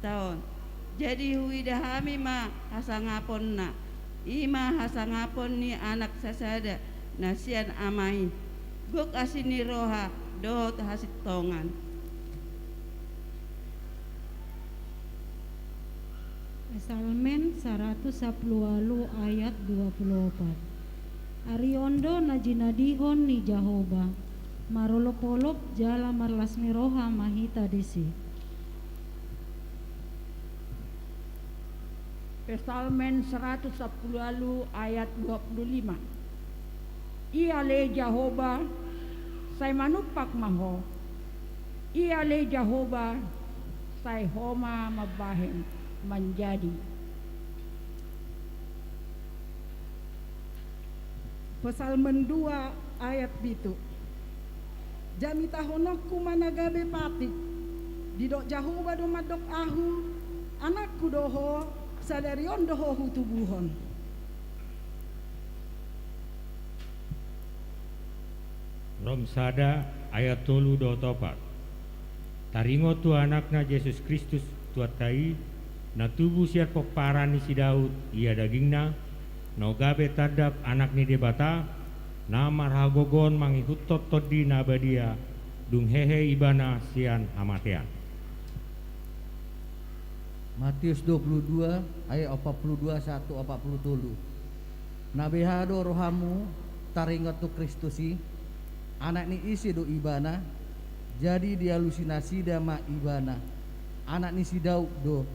taon jadi hui dahami ma hasangapon na ima hasangapon ni anak sasada nasian amai gok asini roha dohot hasit tongan. Salmen 110 ayat 24 Ariondo najinadihon ni Jahoba marolopolop jala marlasmi roha mahita desi. Psalmen 110 ayat 25 Ia le Jahoba sai manupak maho Ia le Jahoba sai homa mabahen menjadi. Psalmen 2 ayat bitu Jami tahonokku managabe patik didok Jahoba do madok ahu anakku doho sadarion doho hutubuhon. Rom sada ayat 3-4 Taringo tu anakna Yesus Kristus tuatai na tubuh siat poparani si Daud ia dagingna no gabe tadap anak ni debata na marhagogon mangihutot todi nabadia dung hehe ibana sian hamatean. Matius 22 ayat 42-1-40 Nabehado rohamu taringot tu Kristusi anak ni isi do ibana jadi dialusinasi dama ibana anak ni si Daud do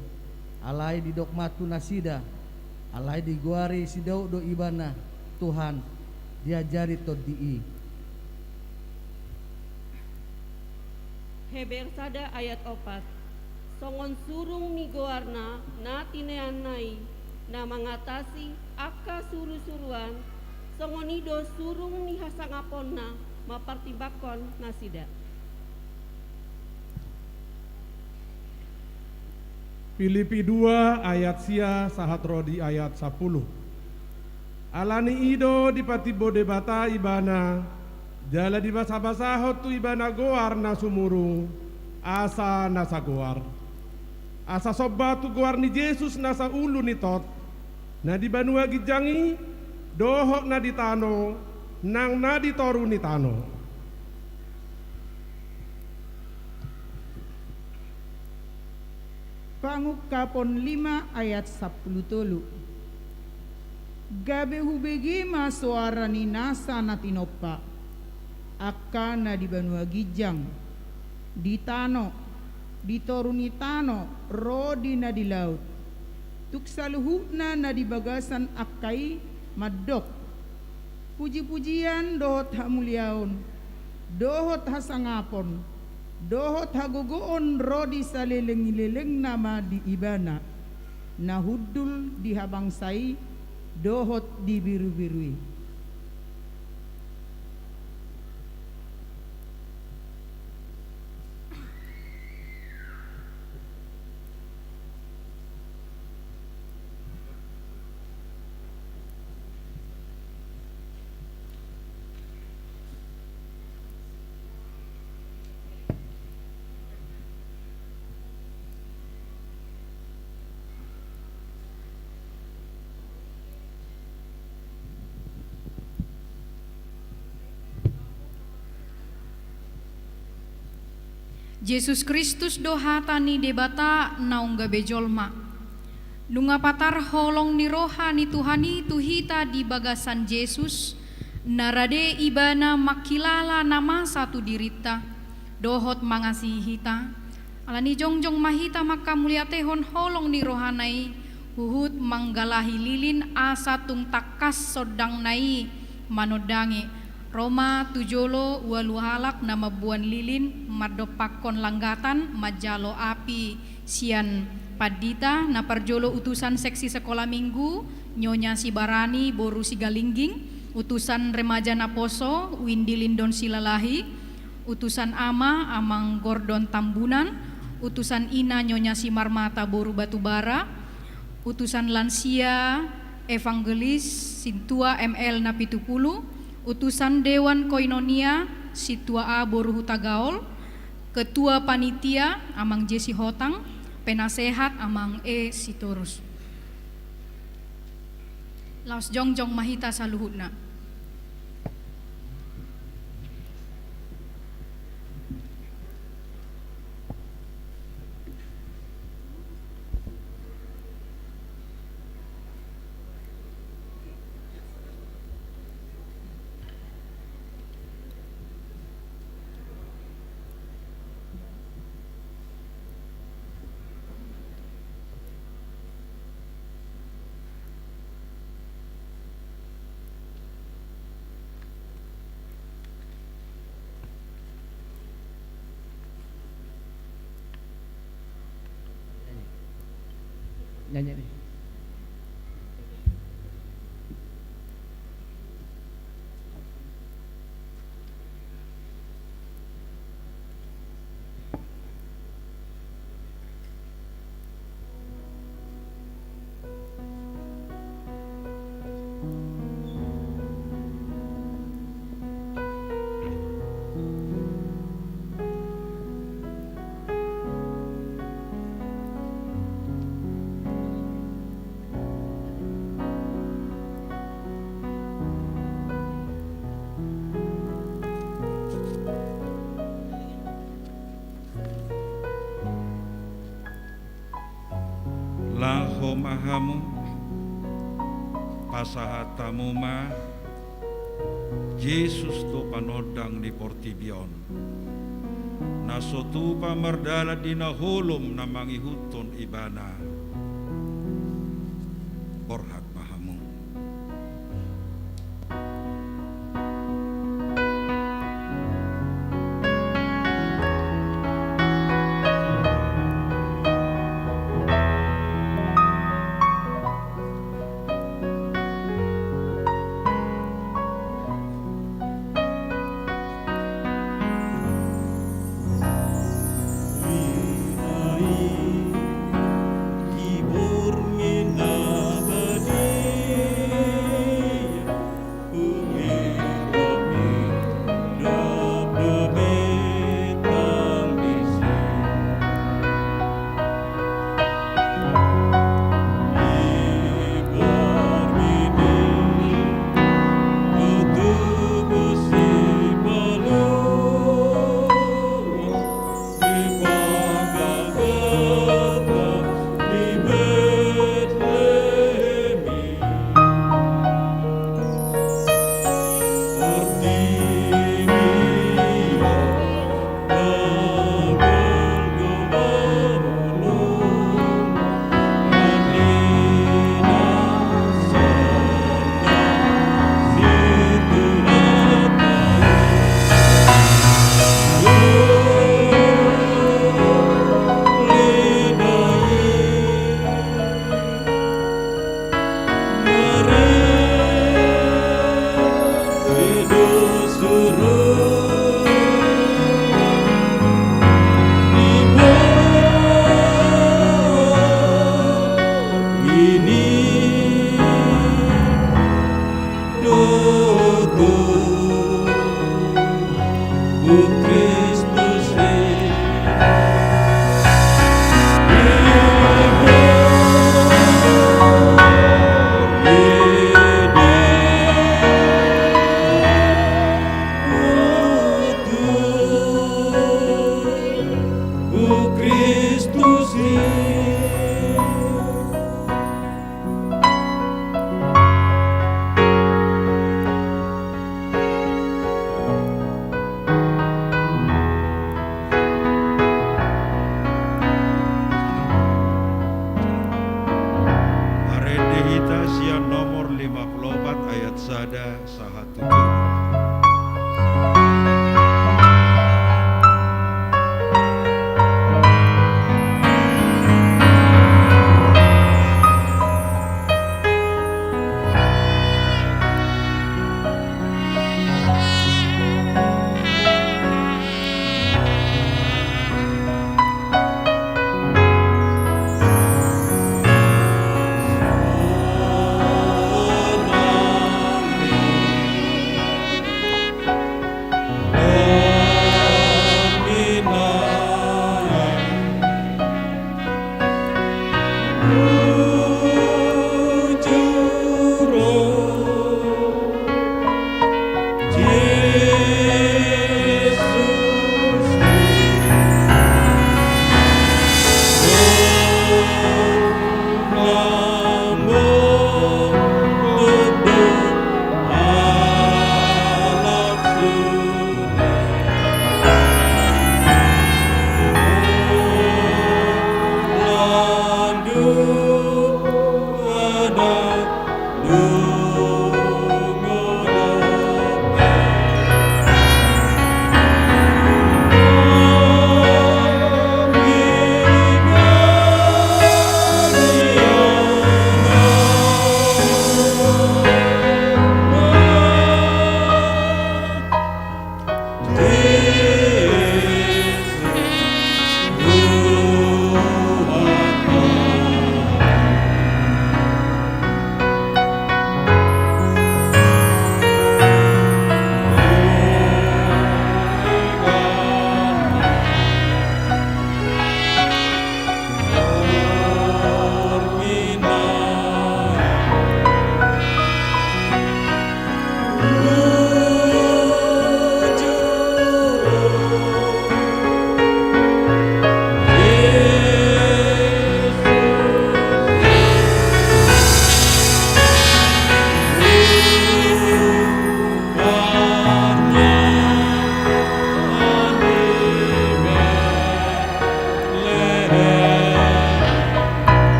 alai di dok matu nasida alai di guari si Daud do ibana Tuhan diajari todii. Heber sada ayat 4 songon surung ni goarna na tinean nai na mengatasi aka suru-suruan songon ido surung ni hasangaponna mapartibakon nasida. Filipi 2 ayat sia sahat rodi ayat 10 Alani ido di patibo debata ibana jala di basa-basahot tu ibana goar na sumurung asa nasa goar asa sobatu goar ni Yesus nasa ulu ni tot na di banua gijangi dohok na di tano nang na di toru ni tano. Pangukapon 5 ayat 10 tolu gabe hubegi ma suara ni nasa na tinopa akana di banua gijang di tano ditoruni tano rodi na di laut tuksaluhuna na di bagasan akai madok puji-pujian dohot hamuliaon dohot hasangapon dohot hagogoon rodi saleleng-leleng nama di ibana nahudul di habangsai dohot di biru-birui. Yesus Kristus dohatani debata naung gabe jolma. Nunga patar holong ni rohani Tuhani tuhita di bagasan Yesus. Narade ibana makilala nama satu dirita. Dohot mangasihi hita. Alani jongjong mahita maka muliatehon holong ni rohanai. Huhut manggalahi lilin asa tung takas sodang nai manodangi. Roma tujolo waluhalak nama buan lilin madopakon langgatan majalo api sian padita naparjolo utusan seksi sekolah minggu Nyonya Sibarani Boru Sigalingging, utusan remaja Naposo Windy Lindon Silalahi, utusan ama Amang Gordon Tambunan, utusan ina Nyonya Simarmata Boru Batubara, utusan lansia Evangelis Sintua ML Napitupulu, utusan Dewan Koinonia Situa A Boru Hutagaol, Ketua Panitia Amang Jesi Hotang, Penasehat Amang E Sitorus. Laos jongjong mahita saluhutna. Nyanyi nih. Laho mahamu pasahatamu ma Yesus to panodang ni Portibion nasotu pamardala dinahulom na mangihuton ibana borhak mahamu. Ibur ngina badi sada sahatu tolu.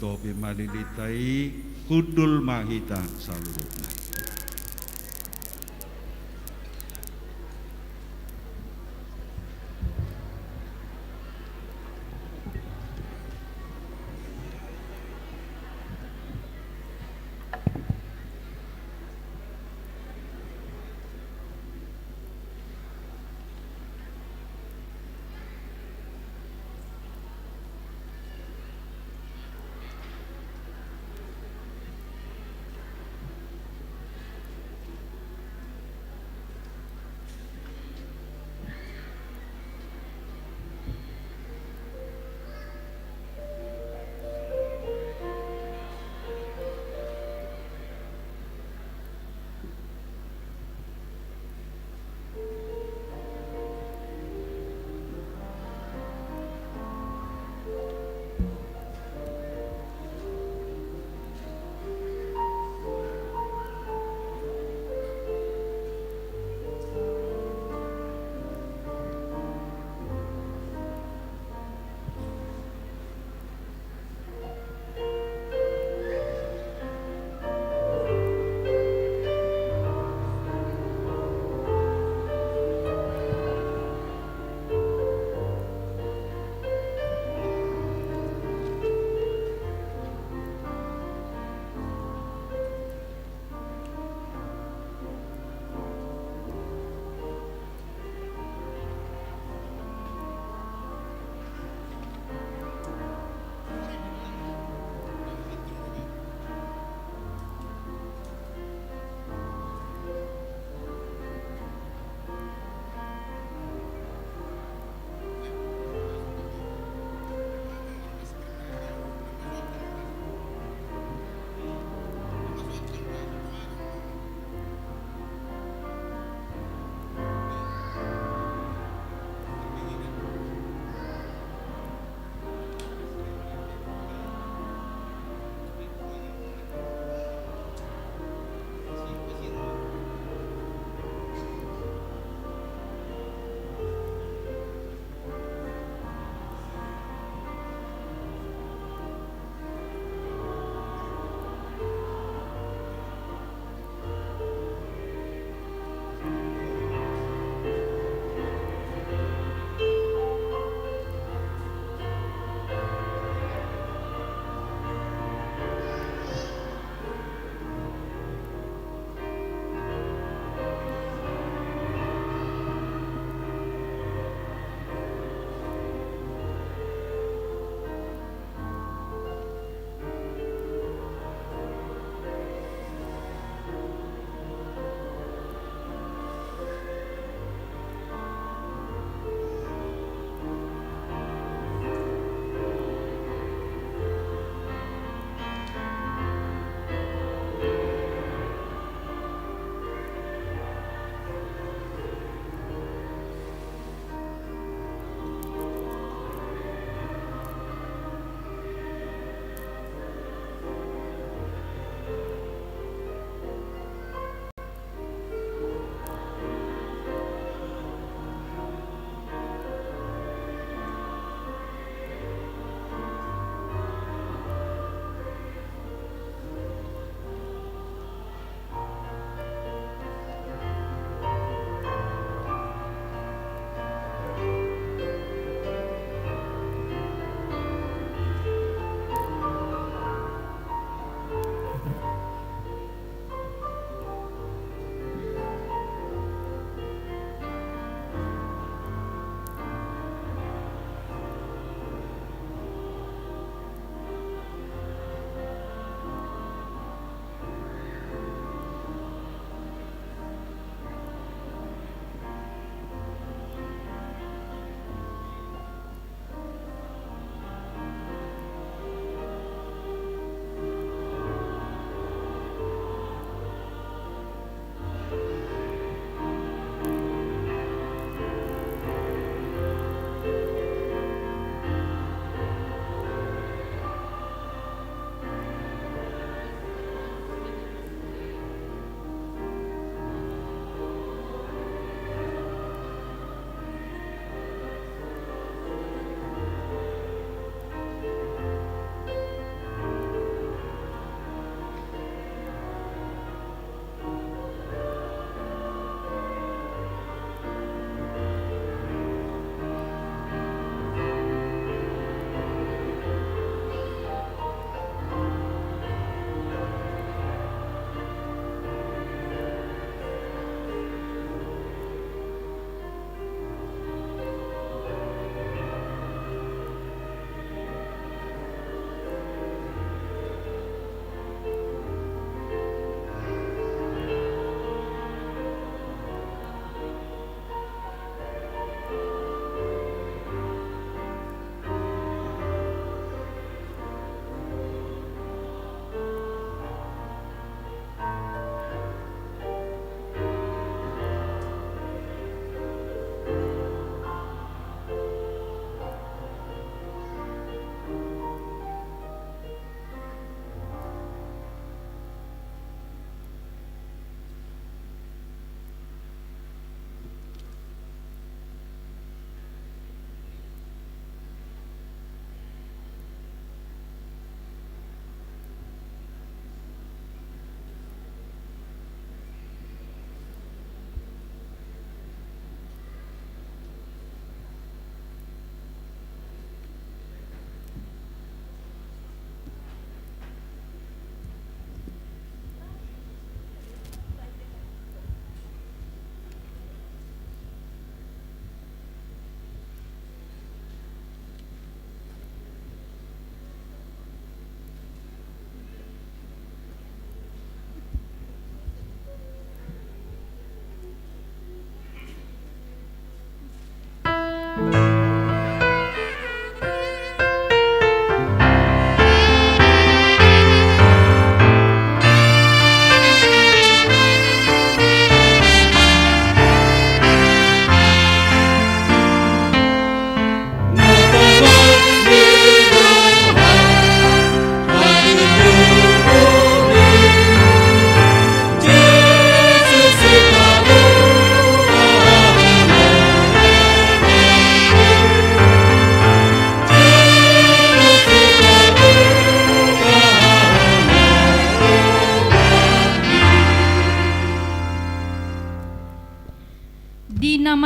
topi malilitai kudul mahita salurutna.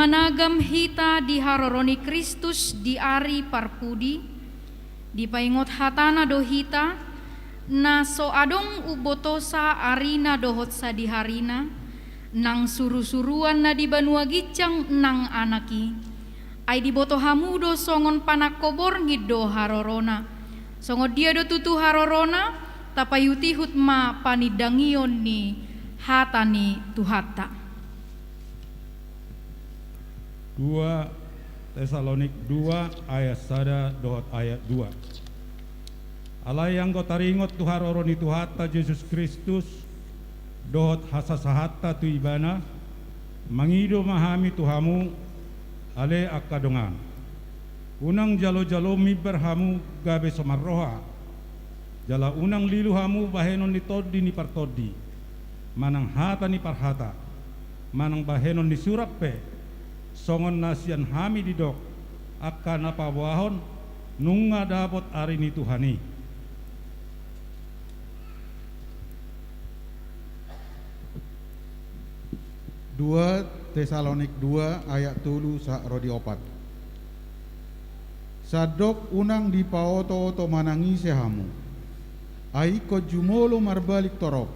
managam hita di haroroni Kristus di ari parpudi, di paingot hatana do hita, na so adong ubotosa arina dohot sa di harina, nang suru-suruan na di banua gicang nang anaki, ay di boto hamudo songon panakobor ngido harorona, songon dia do tutu harorona, tapayutihut ma panidangion ni hatani tuhata. 2 Tesalonik 2 ayat 1 dohot ayat 2. Alai yang taringot tu haroroni tuhata Yesus Kristus dohot hasasahata tu ibana mangido mahami tuhamu ale akadongan. Unang jalo-jalo miberhamu gabe somarroha. Jala unang liluhamu bahenon ni todi ni partodi. Manang hata ni parhata. Manang bahenon ni surappe. Songon nasian hami didok akan apa wahon nunga dapot ari ni Tuhani. Dua Tesalonik 2 ayat 3 sa rodi opat. Sadok unang di paoto-oto manangi sehamu. Aiko jumolo marbalik torok.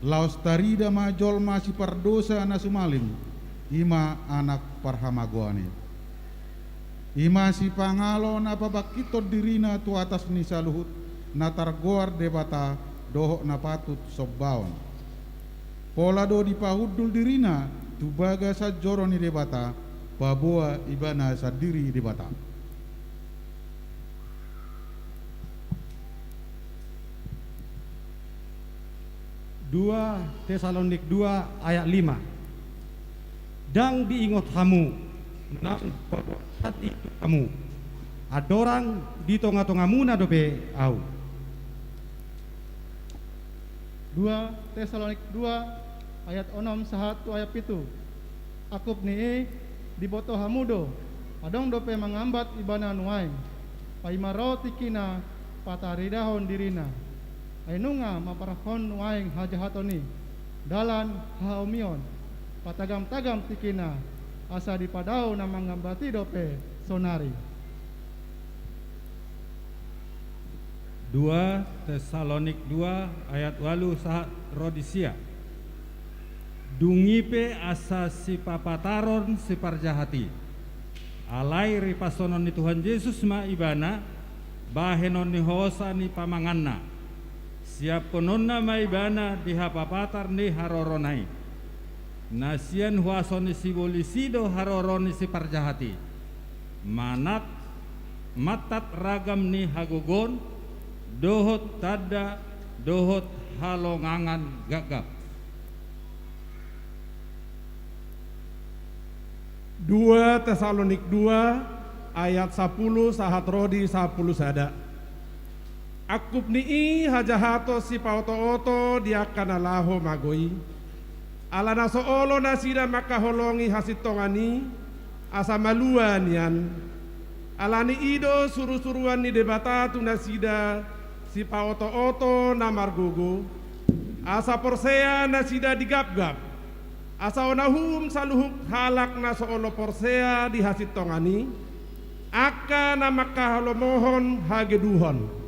Laos tarida majol masih pardosa nasumalim. Ima anak parhamagoane. Ima si pangalo na pabakito dirina tu atas ni saluhut natargoar debata dohok na patut sobbaon. Pola do di pahudul dirina tu baga sa joro ni debata paboa ibana sadiri debata. Dua Tesalonik 2 ayat 5. Dang diingot hamu nang hati kamu adorang di tonga-tongamu na dobe au. 2 Tesalonik 2 ayat 6 1 ayat 7. Akup ni di boto hamudo adong dope mangambat ibana nuain paimaro tikina pataridahon dirina ainunga maparahon nuaing hajahatoni dalan haumion patagam-tagam tikina asa dipadao na mangambati dope sonari. 2 Tesalonik 2 ayat 8 sahat Rodisia. Dungipe asa si papataron si parjahati. Alai ripasonon ni Tuhan Yesus ma ibana bahenon ni hosa ni pamanganna. Siap kononna ma ibana dihapapatar ni haroronai. Nasian huasoni si bolisido haroroni si parjahati. Manat matat ragam ni hagogon dohot tada dohot halongangan gagap. 2 Tesalonik 2 ayat 10 sahat rodi 10 sada. Akup nii hajahato si pauto-oto diakana laho magoi. Alana soolo nasida makaholongi hasitongani asa maluan yan. Alani ido suru-suruan ni debata tu nasida si paoto-oto na margogo. Asa porsea nasida digap-gap. Asa onahum saluhuk halak na soolo porsea di hasitongani. Aka na makahalomohon hageduhon.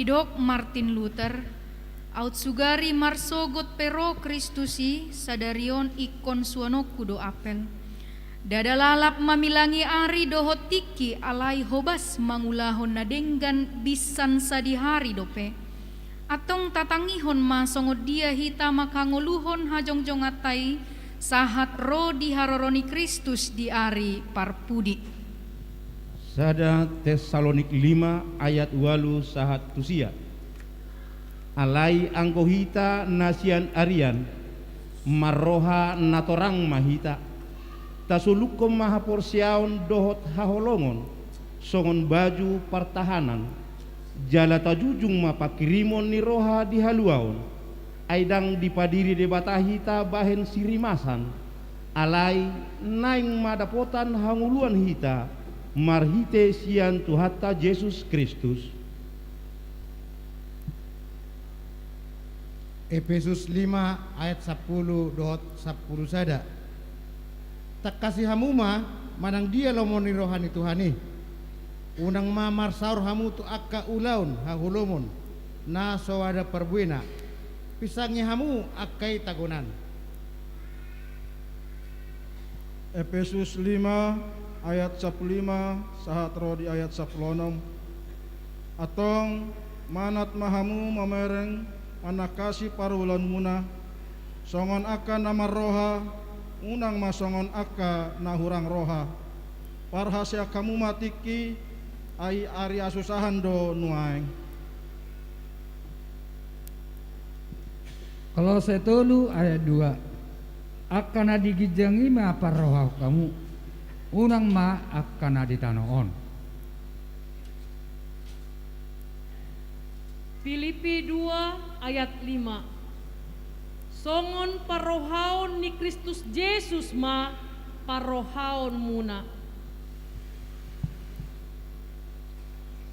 Didok Martin Luther, aut sugari marsogot pero Kristusi sadarion ikon suano kudo apel. Dada lalap mamilangi ari dohot tiki alai hobas mangulahon nadenggan bisan sadihari dope. Atong tatangihon masongod dia hita makanguluhon hajong jongatai sahat ro diharoroni Kristus di ari parpudi. Sada Tesalonik 5 ayat 8 sahat tusia. Alai angkohita nasian arian marroha natorang mahita tasulukom mahaporsiaon dohot haholongon songon baju pertahanan jala tajujung mapakirimon ni roha di haluaon aidang dipadiri debatahita bahen sirimasan alai naing madapotan hanguluan hita marhite sian Tuhatta Yesus Kristus. Efesus 5 ayat 10 dohot 10 sada. Tak kasih hamuma manang dia lomoni rohani Tuhani. Unang mamar saur hamu tu akka ulaun hahulumon na sowada perbuena. Pisangnya hamu akai tagunan. Efesus 5 ayat 15 sahat rodi ayat 16 atong manat mahamu mamereng manakasi parulan muna songon aka nama roha unang masongon aka nahurang roha parhasya kamu matiki ai ari asusahan do nuaing. Kalau saya tolu ayat 2 akan digijangi ma paroha kamu unang ma akan ditanoon. Filipi 2 ayat 5 songon parohaon ni Kristus Yesus ma parohaon muna.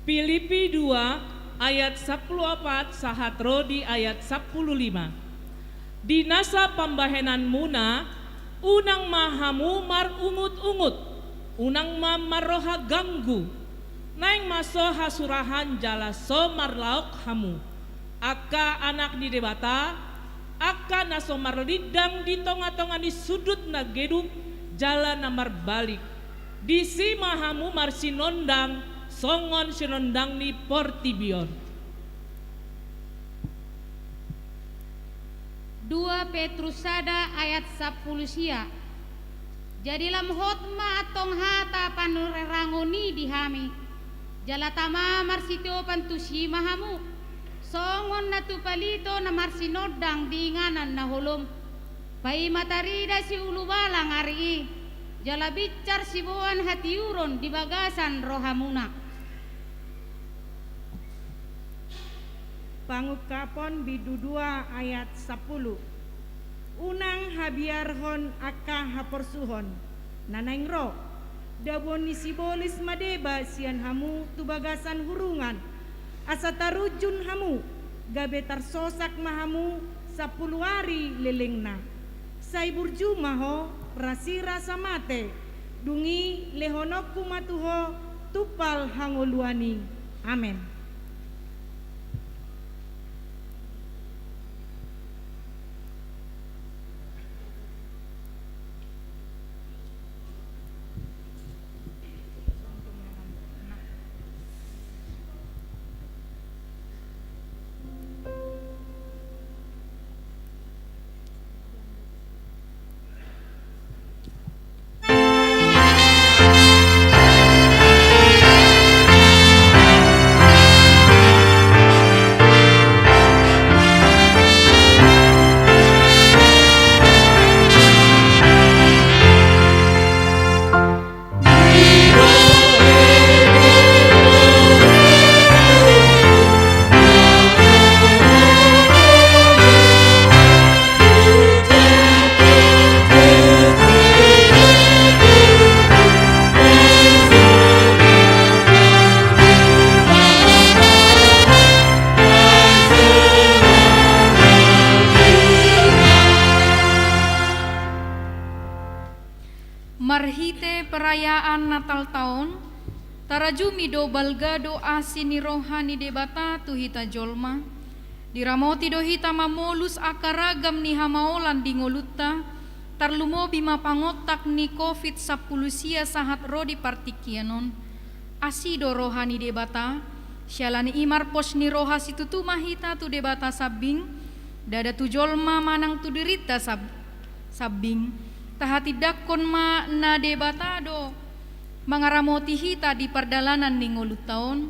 Filipi 2 ayat 14 sahat rodi ayat 15 di nasa pambahenan muna unang mahamu mar ungut-ungut unang mamaroha ganggu naing maso hasurahan jala so marlaok hamu aka anak di debata aka naso marlidang di tonga-tonga di sudut nagedu jala namar balik di si mahamu mar sinondang songon sinondang ni portibion. 2 Petrus sada ayat 10 sia. Jadilah hotma atong hata panurerangoni dihami. Jalatama marsito pantusi mahamu. Songon natu palito na marsinodang diinganan na hulom. Pai matarida si ulubalang ari. Jala bicar sibuan hatiuron di bagasan rohamuna. Pangukapon bidu 2 ayat 10 unang habiarhon aka haporsuhon nanaing ro dabon ni sibolis madeba sian hamu tubagasan hurungan asa tarujun hamu gabe tarsosak mahamu 10 hari lelengna sai burju maho rasira samate dungi lehonokku matuho tupal hangoluani. Amen. Marhite perayaan Natal tahun Tarajumi do balgado asini rohani debata tu hita jolma. Diramoti do hita mamolus akaragam ni hamaolan di ngolutta. Tarlumo bima pangotak ni COVID-10 sia sahat rodi partikianon. Asido rohani debata. Syalani imar pos ni roha situ tu mahita tu debata sabing. Dada tu jolma manang tu dirita sabing. Tahati dakon ma na debata do. Mangaramoti hita di perdalanan ni ngolutaon.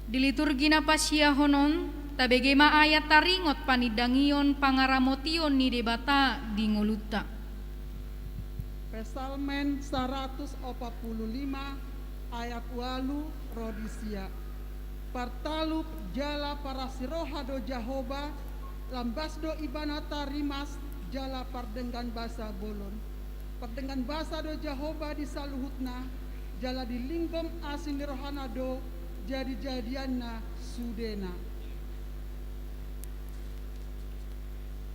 Di liturgi na pasya honon. Tabegema ayat taringot panidangion pangaramotion ni debata di ngoluta. Pesalmen 145 ayat 8 rodisia. Partalup jala para siroha do Jahoba, lambas do ibanata rimas jala pardenggan basa bolon. Pardenggan basa do Jahoba di saluhutna, jala di linggom asin rohana do jadi-jadianna sudena.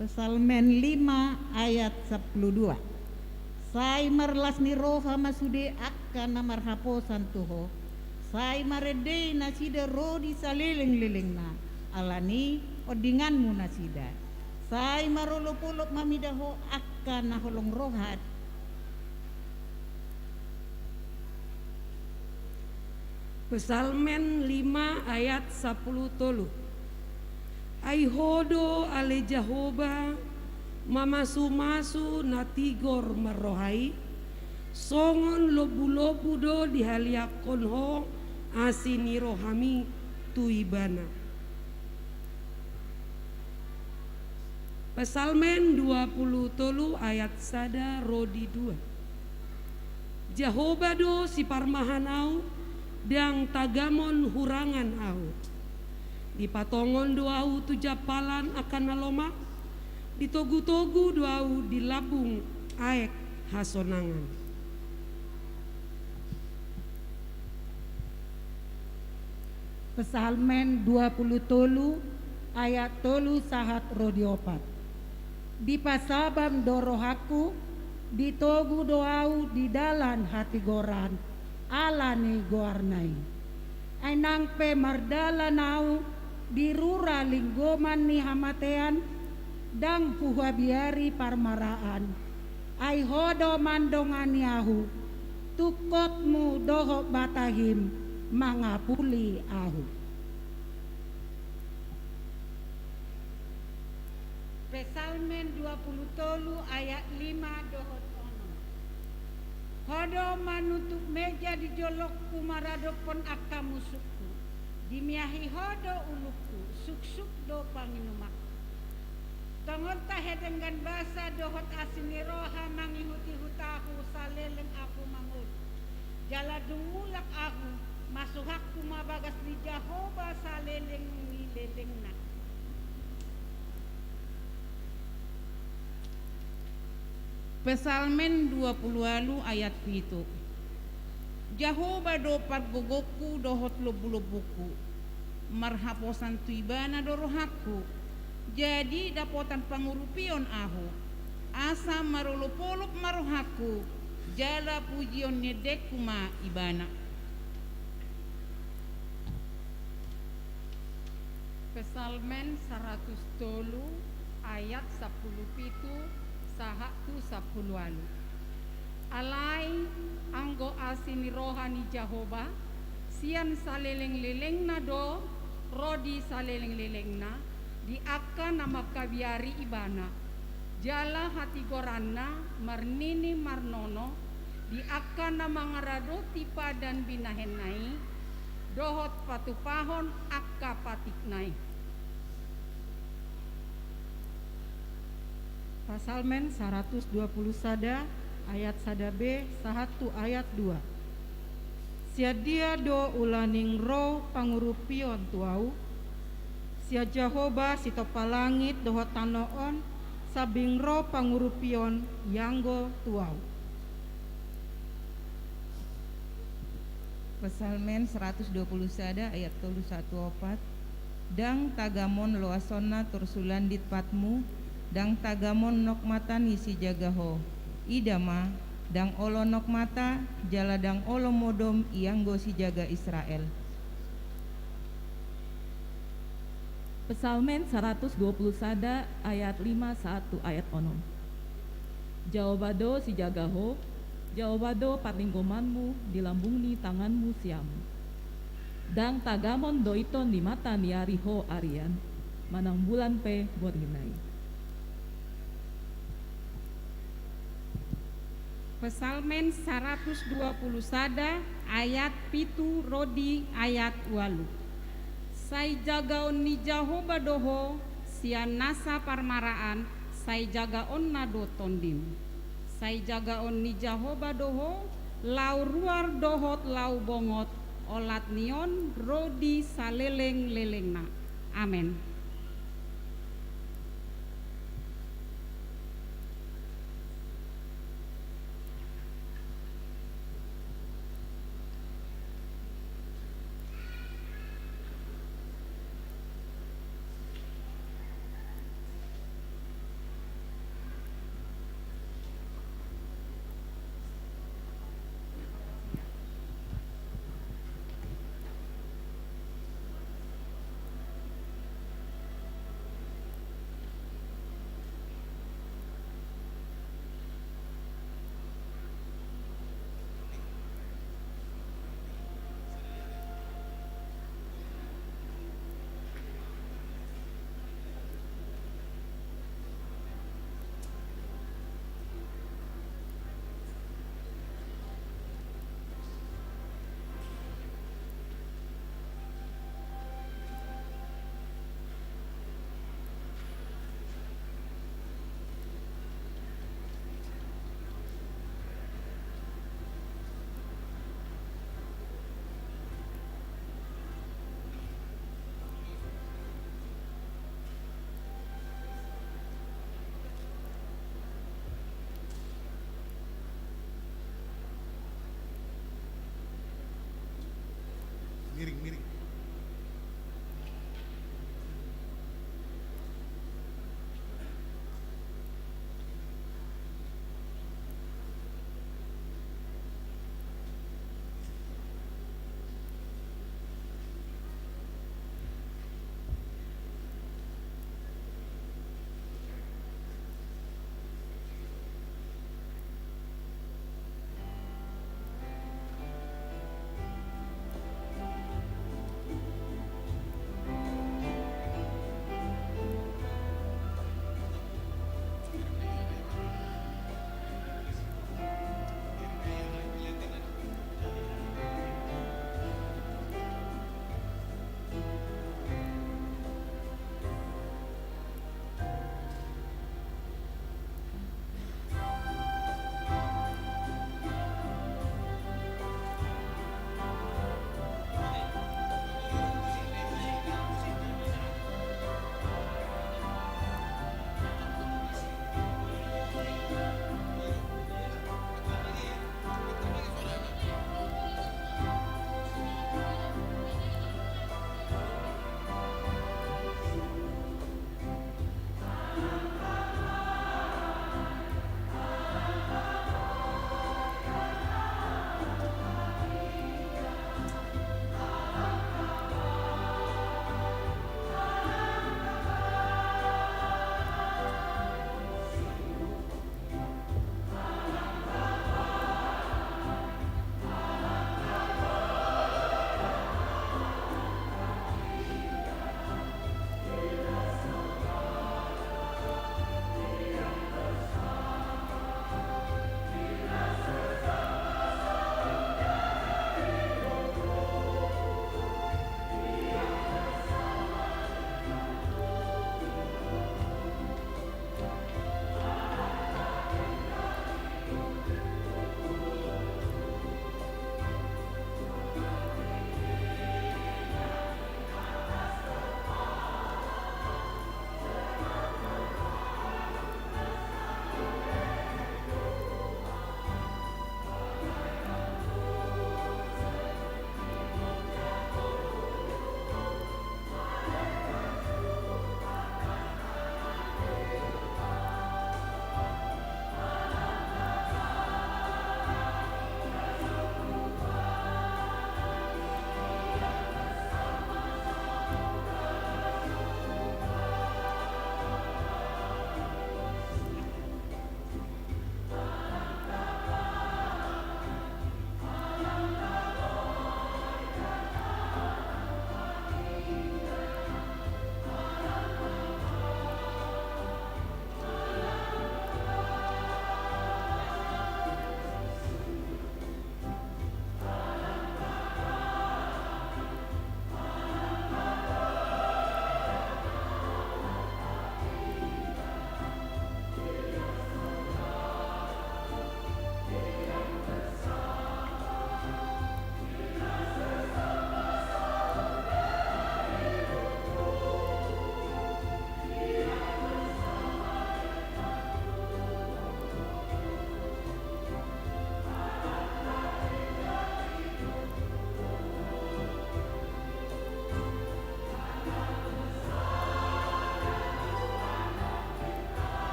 Pesalmen 5 ayat 12. Sai marlas ni roha masude akan namar haposan tuho. Sai marede nasida rodi saleleng-lelengna. Alani odinganmu nasida. Sai marolopolop mamidaho akan naholong rohat. Pesalmen 5 ayat 10 tolu. Aihodo ale Jahoba mamasu-masu natigor marohai songon lobu-lobu do dihaliakon ho asini rohami tuibana. Pesalmen 20 ayat sada rodi 2. Jahoba do si parmahanau dang tagamon hurangan au. Di patongon doau tu japalan akan naloma, di togu-togu doau di labung aek hasonangan. Pesalmen 20 ayat 3 sahat rodiopat. Di pasabam dorohaku, di togu doau di dalan hati goran, alani goarnai. Ainang pe mardala nau di rura linggoman ni hamatean dang puhabiari parmaraan. Ai hodo mandongan yahu tukotmu doho batahim mangapuli ahu. Pesalmen 20 ayat 5 dohot ono. Hodo manutuk meja di jolokku maradopon akamusukku. Dimiahi hodo ulukku suk-suk do panginumakku. Tongon tahe dengan basa dohot asini roha mangihuti hutaku saleleng aku mangut. Jala dumulak aku masuhakku mabagas di Jahoba saleleng lelengna. Pesalmen 20 ayat 7. Jahoba do pargogoku dohot lobu-lobuku. Marhaposan tuibana dorohaku. Jadi dapotan pangurupion ahu. Asa marolopolop marohaku. Jala pujion nedekuma ibana. Pesalmen 103 ayat 10 sahat tu 10 alu. Alai anggo asini rohani Jahoba sian saleleng-lelengna do rodi saleleng-lelengna di akan nama kabiari ibana jala hati goranna marnini marnono di akan nama ngarado tipa dan binahenai dohot patupahon akka patiknai. Pesalmen 120 sada ayat sada B sahatu ayat 2. Sia dia do ulaning roh pangurupion tuau. Sia Jahoba si topalangit dohot tanoon sabing roh pangurupion yanggo tuau. Pesalmen 120 sada ayat 114. Dang tagamon loasona tursulandit patmu dang tagamon nokmatan isi jagaho idama dang olo nok mata jala dang olo modom ianggo si jaga Israel. Pesalmen 120 sada ayat 5 1 ayat onom. Jawabado si jagaho, jawabado patlinggomanmu dilambungni tanganmu siamu. Dang tagamon doiton di mata niariho arian, manang bulan pe borinay. Pesalmen 120 sada ayat pitu rodi ayat walu. Sai jagaon ni Jahoba doho sian nasa parmaraan sai jagaon nado tondim. Sai jagaon ni Jahoba doho lau ruar dohot lau bongot olat nion rodi saleleng lelengna. Amin. Miring.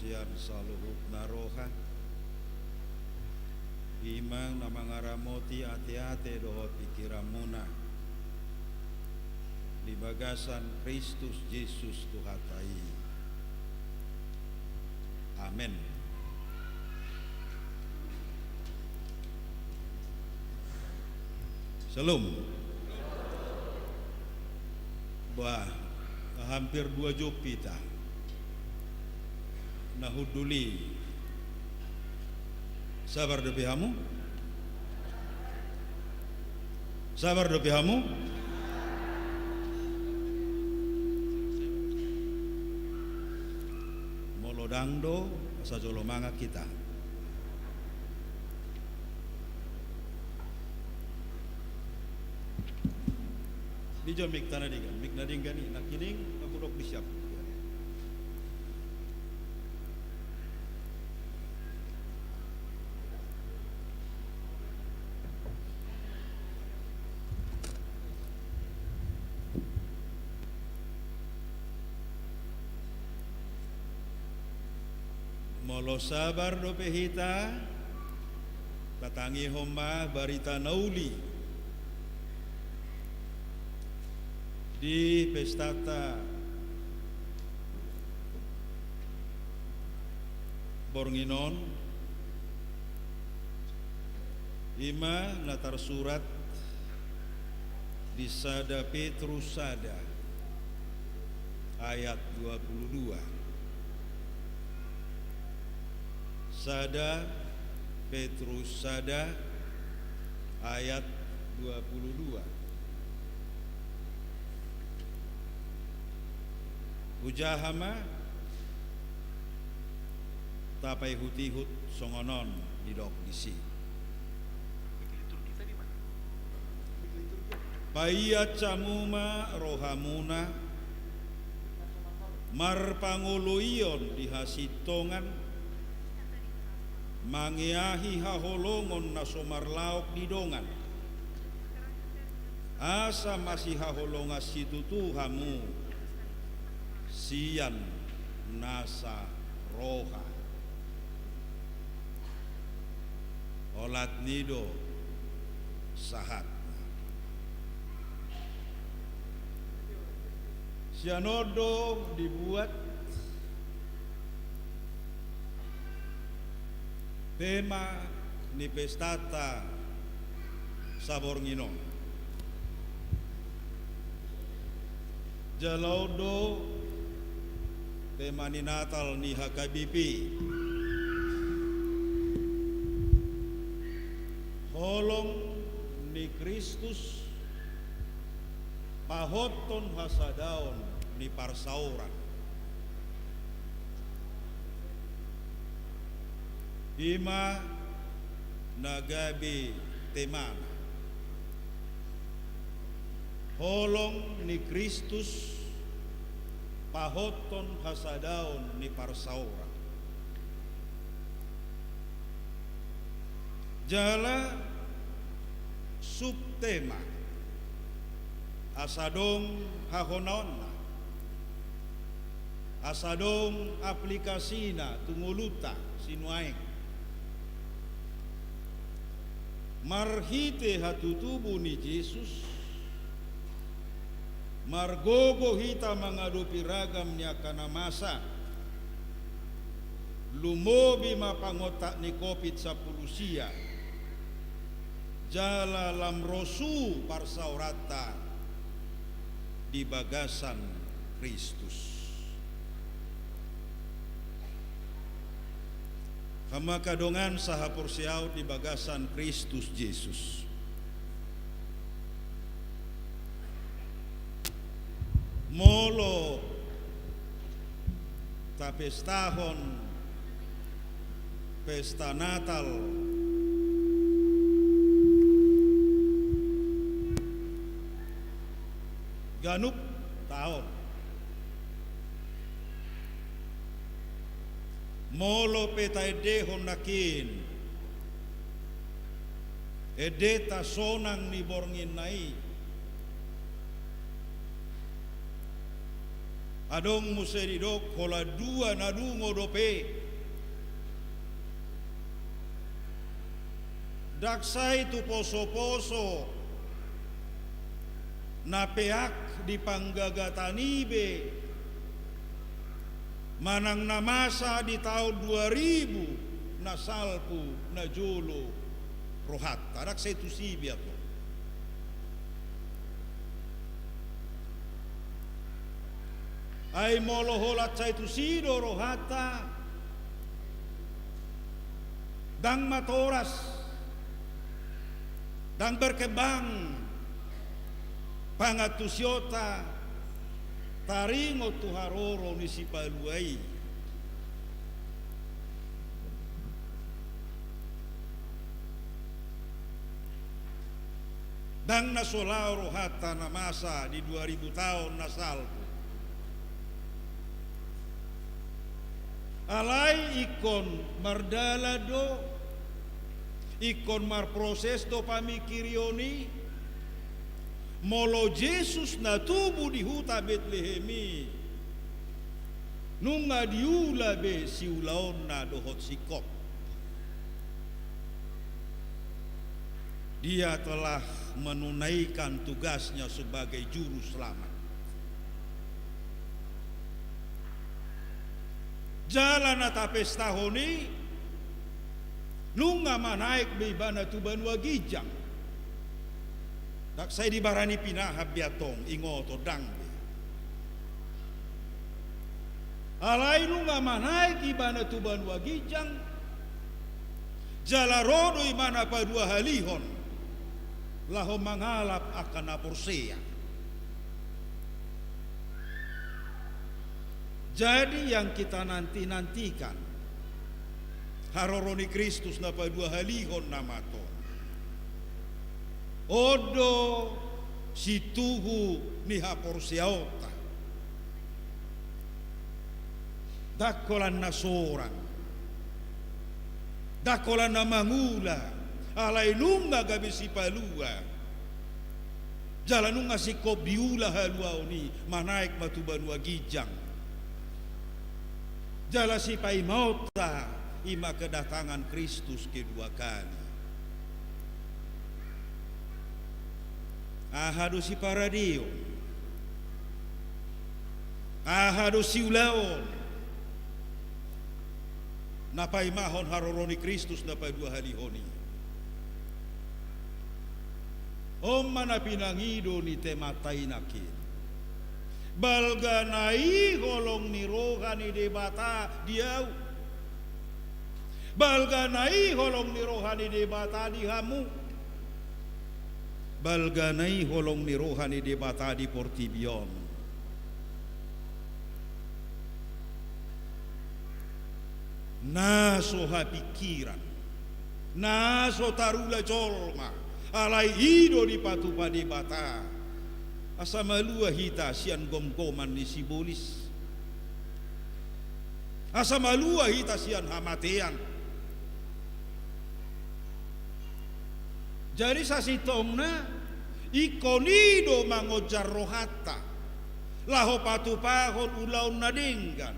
sian saluhut naroha imang namangaramoti ate-ate dohot pikiramuna di bagasan Kristus Yesus Tuhatai. Amin. Salam. Bah, hampir 2 jupita nahuduli sabar do pihamu, sabar do pihamu. Molodangdo asa jolo manga kita. Dijo mik tanadigan, mik nadinggani nakining kabudok disiap. Molo sabar do pehita tatangi homma barita nauli di pestata Bornginon ima natar surat di Sada Petrus Sada ayat 22. Sada Petrus Sada ayat 22. Ujahama tapai hutihut songonon didok disi. Payat camuma rohamuna marpanguluion dihasitongan mangiahi haholongon nasomar laok didongan asa masih haholonga situ Tuhamu sian nasa roha olat nido sahat sianodo dibuat tema ni pestata Sabornginon jalaudo tema ni Natal ni HKBP holong ni Kristus pahoton hasadaon ni parsauran ima nagabi temana holong ni Kristus pahoton hasadaon ni parsaura jala subtema asadong hahononna asadong aplikasina tunguluta sinuaeng marhite hatutubu ni Yesus margogo hita mengadupi ragam ni akana masa lumobi mapangotak ni COVID-10 jala lam rosu parsaurata di bagasan Kristus kama kadongan sahapur siau di bagasan Kristus Yesus molo tapestahon pesta Natal ganup tahun molo peta ede honakin edeta sonang ni Borngin nai Adong museridok kola dua nadungo dope. Daksai tu poso-poso napeak di panggagatanibe manang namasa di tahun 2000 nasalpu na jolo rohatta. Daksai tu sibiat lo. Ay moloholat sa itu sido rohata dang matoras dang berkembang pangatusyota taringo tuharoro ni si paluay dang nasolao rohata na masa di 2000 tahun nasalpo. Alai ikon mardalado, ikon marproses do pamikirioni, molo Jesus na tubu di huta Betlehemi, nunga diula be siulaon na dohot sikop. Dia telah menunaikan tugasnya sebagai juru selamat. Jalan ata pesta honi nunga manaik beibana tu banua gijang dak saya dibarani pinahab biatong ingoto dangbe alai nunga manaik ibana tu banua gijang jala rodo imana padua halihon laho mangalap akan aporsea. Jadi yang kita nantikan haroroni Kristus napa dua halihon namaton odo situhu nihaporsiaota dakolan nasoran dakolan namangula alai lunga gabisi palua jalanunga sikop diula halua oni manaik batu banua gijang jala si pai mauta ima kedatangan Kristus kedua kali. Ahadu si paradio, ahadu si ulaon, napai mahon haroroni Kristus napai dua halihoni. Om mana pinangido ni tematai nakin. Balganai holong ni rohani debata diau balganai holong ni rohani debata di hamu balganai holong ni rohani debata di Portibion naso pikiran naso tarula jolma alai ido di patupa debata asa malua hita sian gomgoman ni sibolis asa malua hita sian hamatean jadi sasitongna ikonido mangojar rohata laho patupahon ulaun nadinggan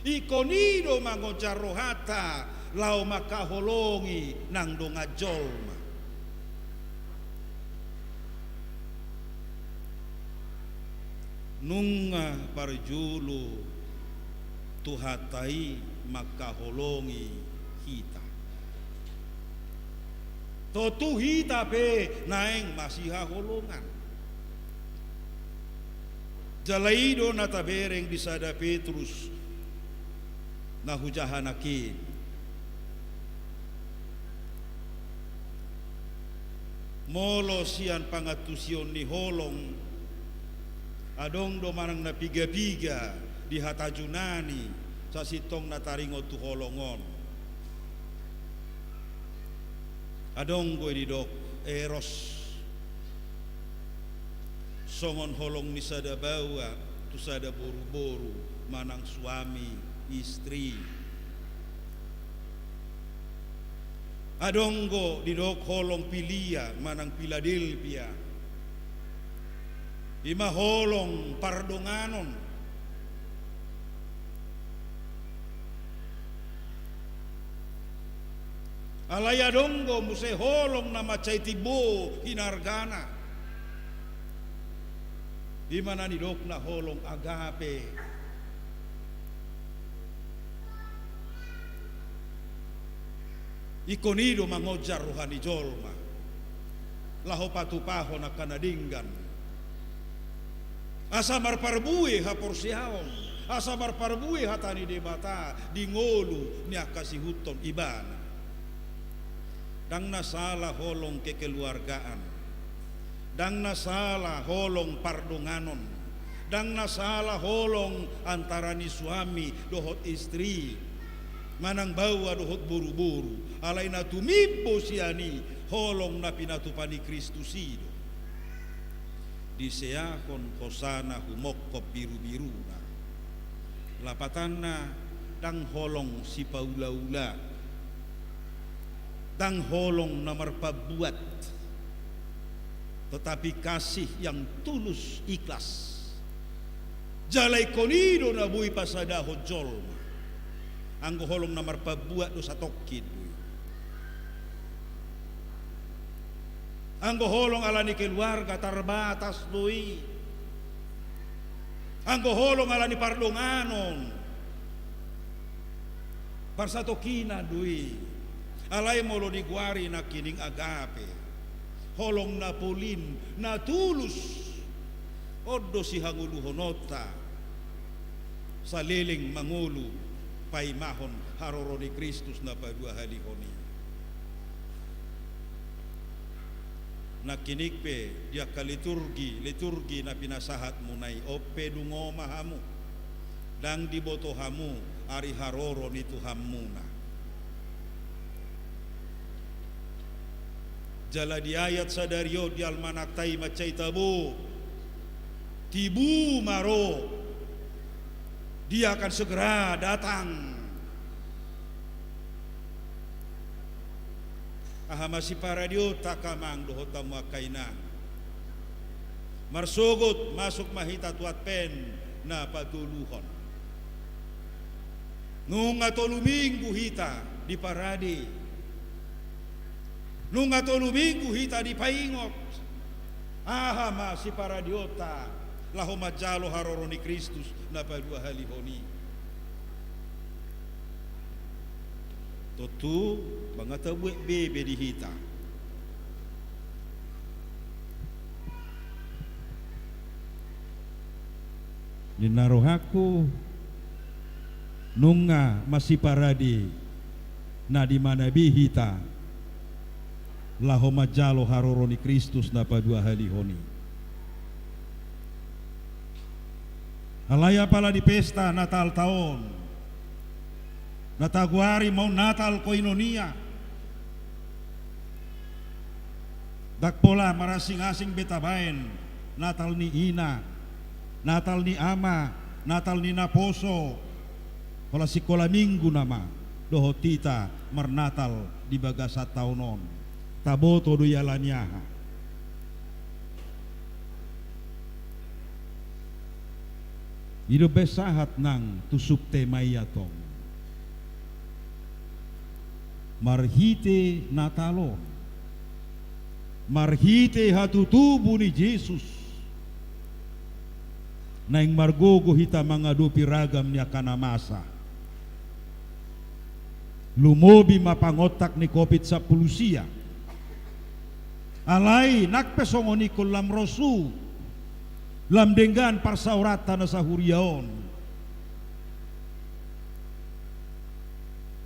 ikonido mangojar rohata lao makaholongi nang donga jolma nunga parjulu tuhatai makaholongi hita totu hita pe naeng masih holongan jalaido natabereng disada Petrus nahujahanakin molo sian pangatusion ni holong adong do manang na piga-piga di hatajunani sa sitong nataringo tu holongon adong go di dok eros songon holong ni sada bawa tu sada boru-boru manang suami istri adong go di dok holong pilia manang Philadelphia ima holong pardonganon alaya donggo muse holong nama cai tibo hinargana di mana ni dokna holong agape ikonido mangojar rohani jolma laho patupaho na kanadinggan asa marparbue haporsiaon asa marparbue hatani debata di ngolu ni akasi huton ibana dang nasalah holong kekeluargaan dang nasalah holong pardonganon dang nasalah holong antara ni suami dohot istri manang bawa dohot buru-buru alaina tumimpo siani holong na pinatupani Kristusido diseakon kosana humokkop biru-biruna lapatanna dang holong si paula-ula dang holong na marpabuat tetapi kasih yang tulus ikhlas jalai konido na bui pasada hojolma anggo holong na marpabuat do sa tokkid anggo holong alani keluarga terbatas doi anggo holong alani pardonganon parsatokina doi alay molo diguari na kining agape holong na pulin na tulus oddo si hanguluhonota sa liling mangulu paimahon haroro ni Kristus na padua halihoni na kinikpe dia ka liturgi na pinasahat munay ope dungo mahamu dang diboto hamu ari haroro ni Tuhamuna jala di ayat sadario di almanak tay macay tabo tibu maro dia akan segera datang ahamasi para dio takamang dohot tamu akainan marsugot masuk mahita tuat pen na patuluhon nung atolu minggu hita di paradi nung atolu minggu hita di paingot ahamasi para diota laho majalo haroro ni Kristus na padua halihoni totu bangata buek bebe di hita dinarohaku nunga masih paradi na di mana bihita laho majalo haroro ni Kristus na padua halihoni alaya pala di pesta Natal tahun nataguari mau Natal koinonia dak pola marasing-asing betabaen Natal ni ina Natal ni ama Natal ni naposo pola sikola minggu nama dohotita marnatal di bagasat taunon taboto do yalanyaha hidup besahat nang tusuk temayatong marhite natalon marhite hatutubu ni Jesus naing margogo hita mangadupi ragam niya kanamasa lumobi mapangotak ni COVID-10 siya alay nakpesongoni ko lam rosu lamdenggan parsauratan na sa huriaon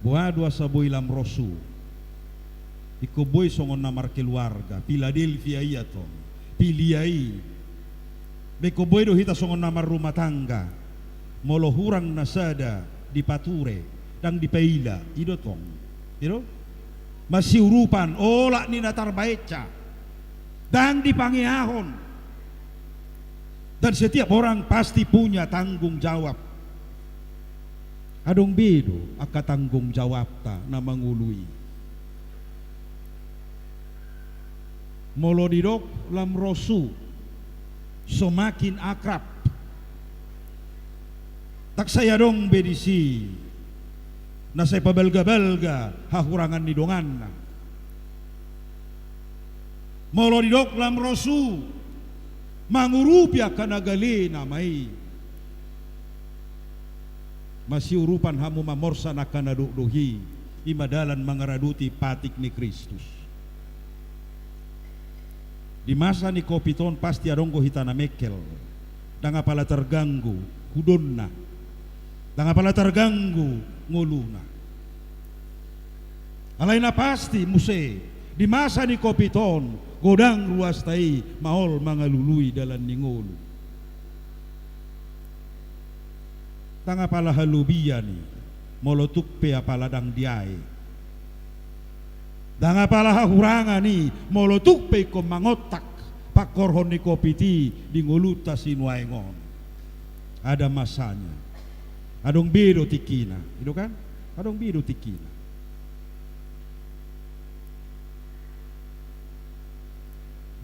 buadwa sa boy lam rosu ikoboy songon na markeluarga Philadelphia iyaton piliai bekoboy do hita songon na rumah tangga molohurang nasada di pature dang di paila idotong iro masih urupan olak ni natar baeca dang di pangiahon dan setiap orang pasti punya tanggung jawab adong bedo aka tanggung jawab ta na mangului molodidok lam rosu semakin akrab tak saya dong bedisi na sa pabelga-belga hahurangan ni donganna. Molo di doklam rosu mangurupya kanagali na may masih urupan hamu mamorsa na kanaduduhi imadalan mangaraduti patik ni Kristus. Di masa ni Kopiton pasti adonggo hitana mekel danga pala terganggu hudonna danga pala terganggu nguluna alaina pasti muse di masa ni Kopiton godang ruas tai maol mangalului dalam ningulu tanga pala halubia ni molotuk pe apala dang diai danga pala hahuranga ni molotuk pe ko mangotak pakorhon ni Kopiti di nguluta sinuaingon ada masanya adong biru tikina itu kan adong biru tikina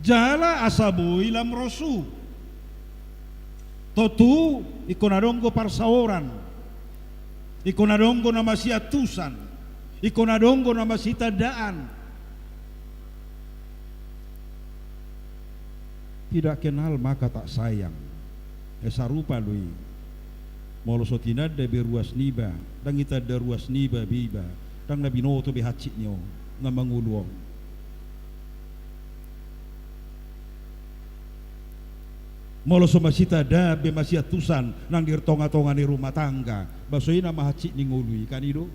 jala asabu ilam rosu totu ikonadonggo parsaoran ikonadonggo na masiatusan ikonadonggo na masitadaan tidak kenal maka tak sayang esarupa lui molosotinad da beruas niba dang ita da ruas niba biba dang nabinoto behacit nyo nga manguluong molo somasita da be masiatusan nang dirtonga-tonga ni rumah tangga basoina mahacit ni ngului kan ido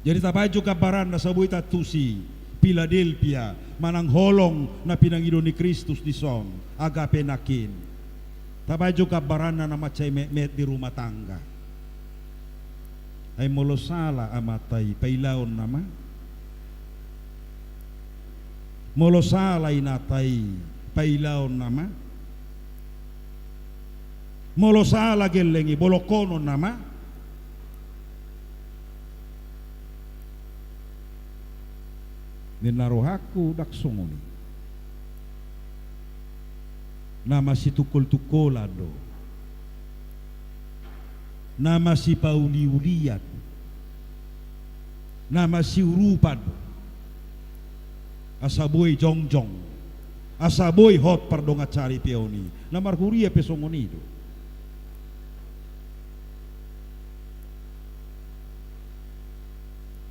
jadi tapaju kabaran na sabuy tatusi Philadelphia manang holong na pinangido ni Kristus di song agape nakin tapaju kabaran na macay met di rumah tangga ay molo sala amatay pailaon nama molo sala inatay pailaon nama molo sala gelengi bolokono nama ninarohaku daksongoni nama si tukol-tukolado nama si pauli-ulian nama si urupado asaboy jongjong asaboy hot pardonga cari pioni na marhuria pesongonido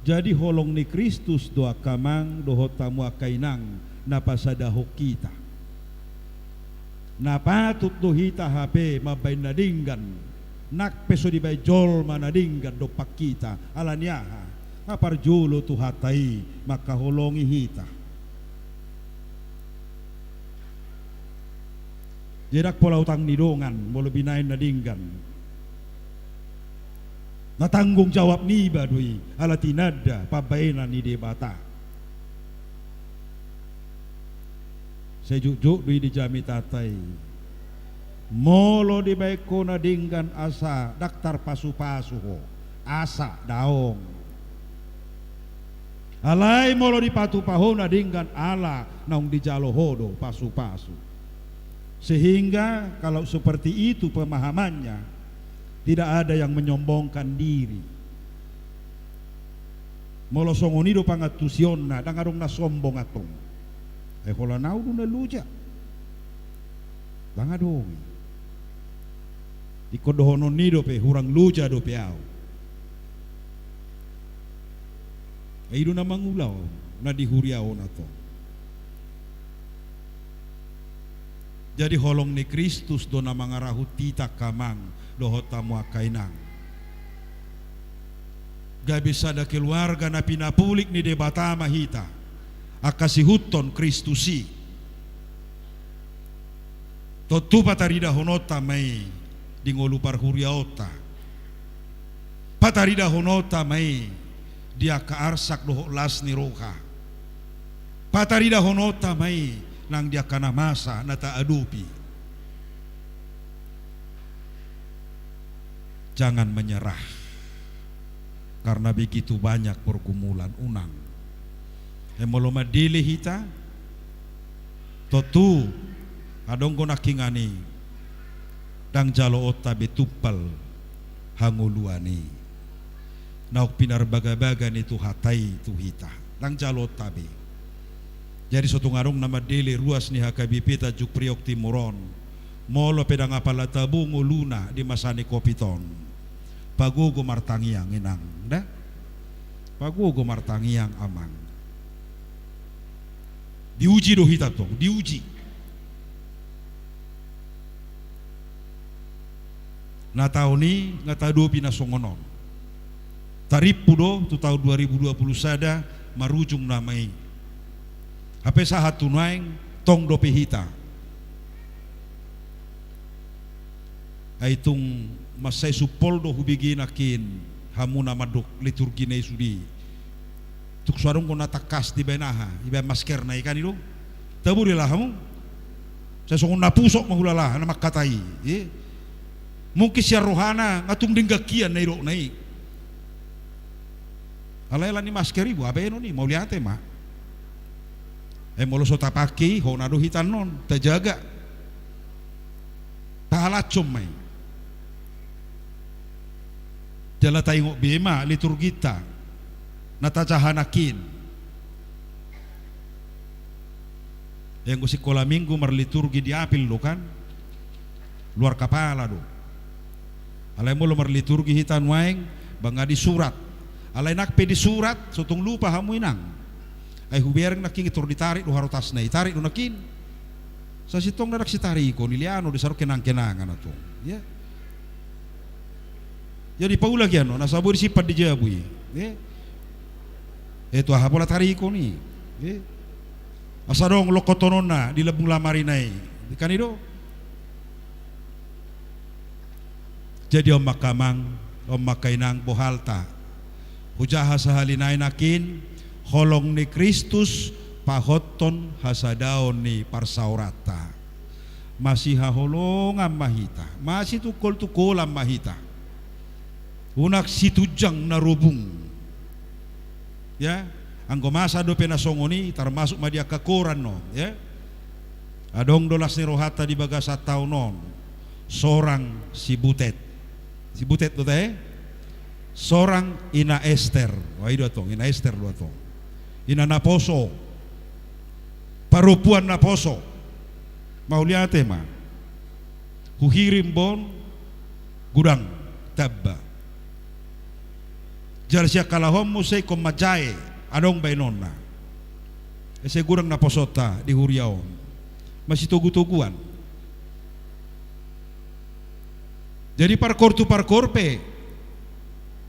jadi holong ni Kristus doa kamang dohot tamu akainang napasadaho kita napatut dohita HP mabay nadinggan nak peso di bay jol manadinggan dopak kita alaniaha naparjulo tuhatai makaholongi hita jedak pola utang nidongan molo binain nadinggan natanggung jawab ni badui ala tinada pabaina ni debata sejuk-juk dui di jami tatai molo di baiko nadinggan asa daktar pasu-pasu ho asa daong alai molo di patu paho nadinggan ala naung di jalo hodo pasu-pasu sehingga kalau seperti itu pemahamannya tidak ada yang menyombongkan diri molo songonido pangatusionna dangarong na sombong atong hola nau na luja dangadong ikodohonon nido pe hurang luja do pe au aido na mangulaw na dihuriao na to jadi holong ni Kristus do na mangarahut tita kamang dohot tamu akainang gabi sada keluarga na pinapulik ni debata mahita akasihuton Kristusi totu patarida honota may dingolu parhuriaota patarida honota may dia kaarsak doho las ni roha patarida honota may nang dia kana masa nata adupi jangan menyerah karena begitu banyak pergumulan unang emoloma dile hita totu adong ko nakingani dang jalo ota betupal hanguluani nauk pinarbaga-baga ni tuhatai tuhita nang jalot tabi. Jadi suatu ngarung nama dele ruas ni hakabipita juk priok timuron molo pedang apala tabu nguluna di masani kopiton pagugo martangiang inang dah pagugo martangiang amang diuji do hita tong diuji na tahun ni ngatado pinasongonon taripu do tu tahun 2020 sada marujung namai hape sahat tunaing tong dope hita aitung masai supol do hubigi nakin hamu nama dok liturgi nei sudi tuk suarung kona takas di benaha iba masker na ikan itu taburilah hamu saya songon napusok mahulala nama katai mungkin si rohana ngatung dinggakian nei rok nei alailah ni masker ibu apa eno ni mau lihat mah molo sota paki ho nado hitan non terjaga tahalacom mai jala tayong bima liturgita natacahanakin yang ku sekolah minggu marliturgi diapil lo kan luar kepala do alai molo marliturgi hitan waeng bangga di surat alai nakpe di surat sotung lupa hamu inang ay hubereng naking itur ditarik do harotas na itarik do nakin sa sitong nadak sitari ko niliano di saro kenang-kenangan ato ya jadi paula kiano nasabu disipat di jabui itu hapola tari ko ni asadong lokotonona di lebung lamarinai kan itu jadi om makamang om makainang bohalta hujaha sahalinay nakin holong ni Kristus pahoton hasadaon ni parsaurata masih haholong ang mahita masih tukol ang mahita unak situjang narubung ya ang gumasa do penasongoni termasuk madia kakoran no ya adong dolas ni rohata di bagasa taon non sorang si butet do teh sorang ina Esther wah itu atong ina Esther do atong ina naposo parupuan naposo mauliate ma huhirim bon gudang tabba jarsia kalahom musay komajae adong bainonna ese gudang naposota di huriaon masih tugu-tuguan jadi parkorpe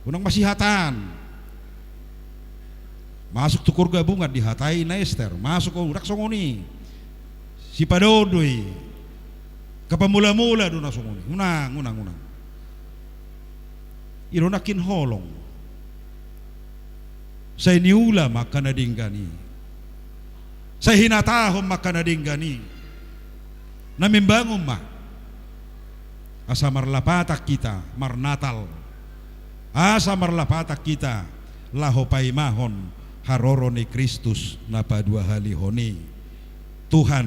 unang masihatan masuk tukur gabungan dihatai na Esther masuk ke urak songoni si padodoi kapamula-mula do na songoni unang ironakin holong say niula maka nadinggani say hinatahom maka nadinggani namimbangon ma asa marlapatak kita marnatal asa marlapatak kita lahopay mahon haroro ni Kristus napa dua hali honi Tuhan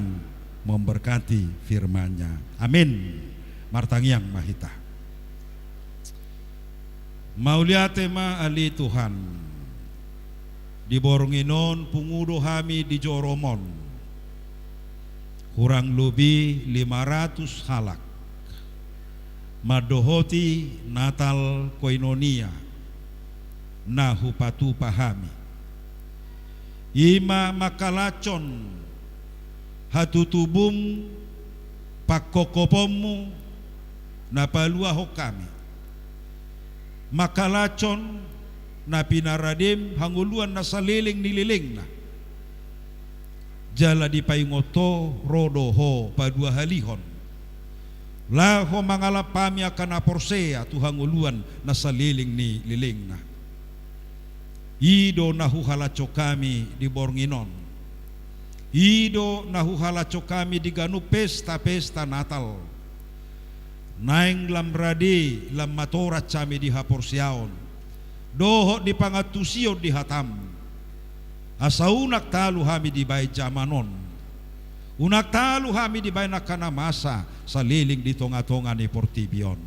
memberkati firman-Nya amin martangiang mahita mauliate ma ali Tuhan diboronginon pungudo hami di Joromon kurang lebih 500 halak madohoti Natal koinonia nahu patu pahami ima makalacon hatutubum pakokopomu napalua hokami makalacon na pinaradim hanguluan na saliling nililing na jala di paingoto rodoho padua halihon laho mangalapami akan aporsea tu hanguluan na saliling ni liling na ido nahuhalaco kami di Bornginon ido nahuhalaco kami di ganu pesta Natal naing lamradi lam matorat kami di haporsiaon doho di pangatusio di hatam asaunak talu hami di bay jamanon unak talu hami di bay nakana masa saliling di tonga-tonga ni Portibion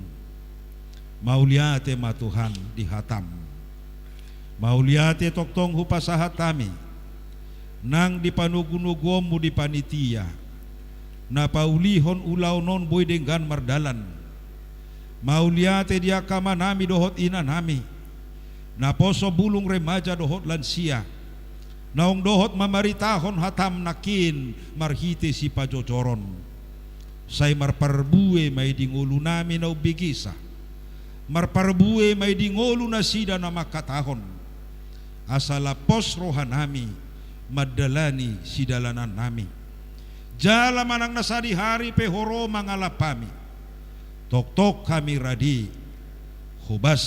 mauliate ma Tuhan di hatam Mauliate toktong hupasahat kami nang dipanugunugomu di panitia na paulihon ulaw non boy dengan mardalan. Mauliate dia kama nami dohot ina nami na poso bulung remaja dohot lansia naong dohot mamaritahon hatam nakin marhite si pajojoron say marparbue may dingulu nami na ubigisa marparbue may dingulu na sida na makatahon asala pos rohanami madalani sidalanan nami jala manang nasadi hari pehoro mangalapami tok-tok kami radi hubas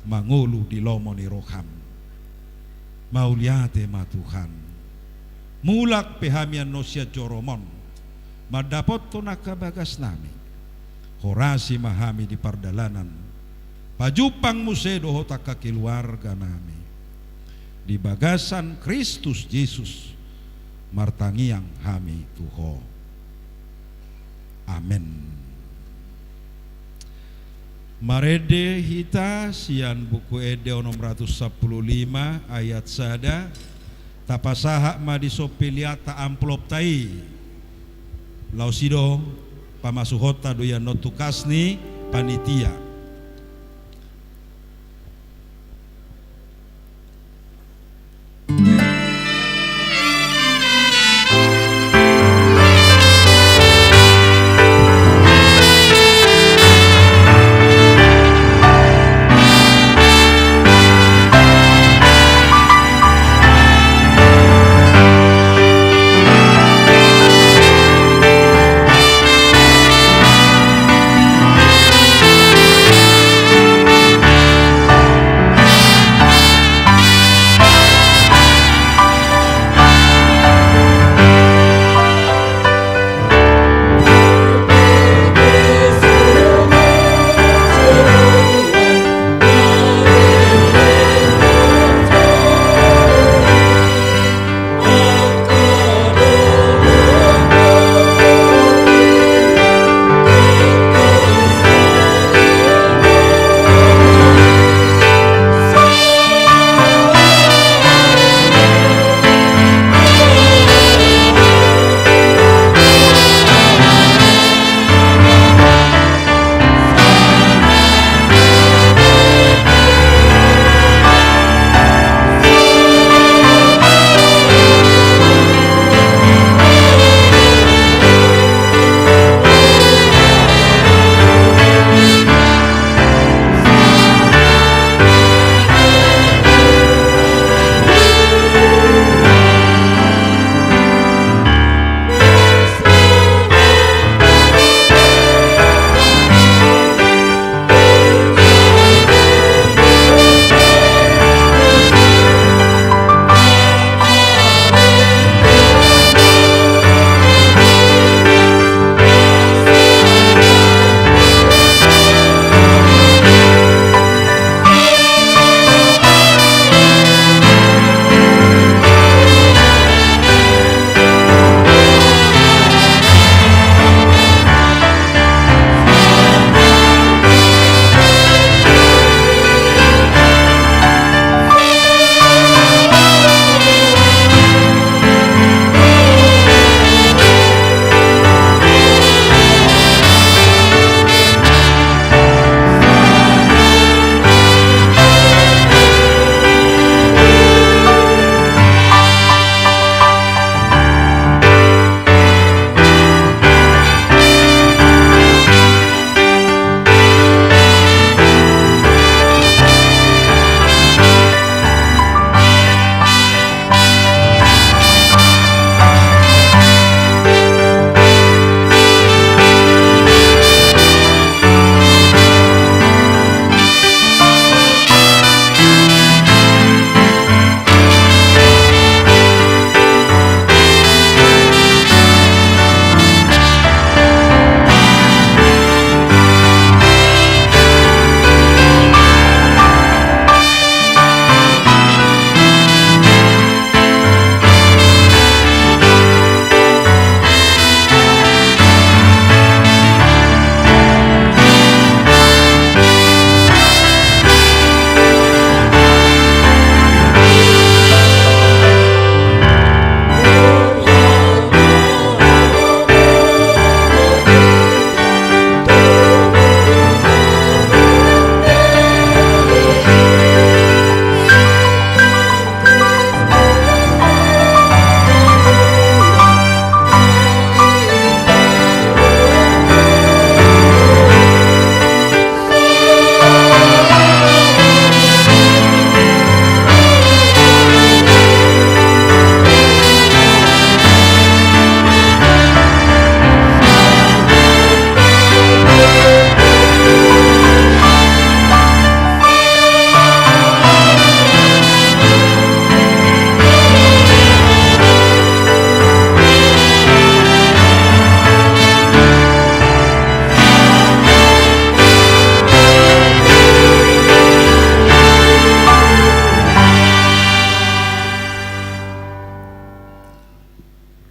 mangulu di lomo ni roham mauliate ma Tuhan mulak pehamian nosia joromon madapot to nakabagas nami horasi mahami di pardalanan pajupang musedo hotaka keluarga nami di bagasan Kristus Yesus martangiang hami Tuho. Amen. Marede hita sian buku ede onom 115 ayat sada tapasaha ma disopiliata amplop tai lausido pamasuhota doya notukasni panitia.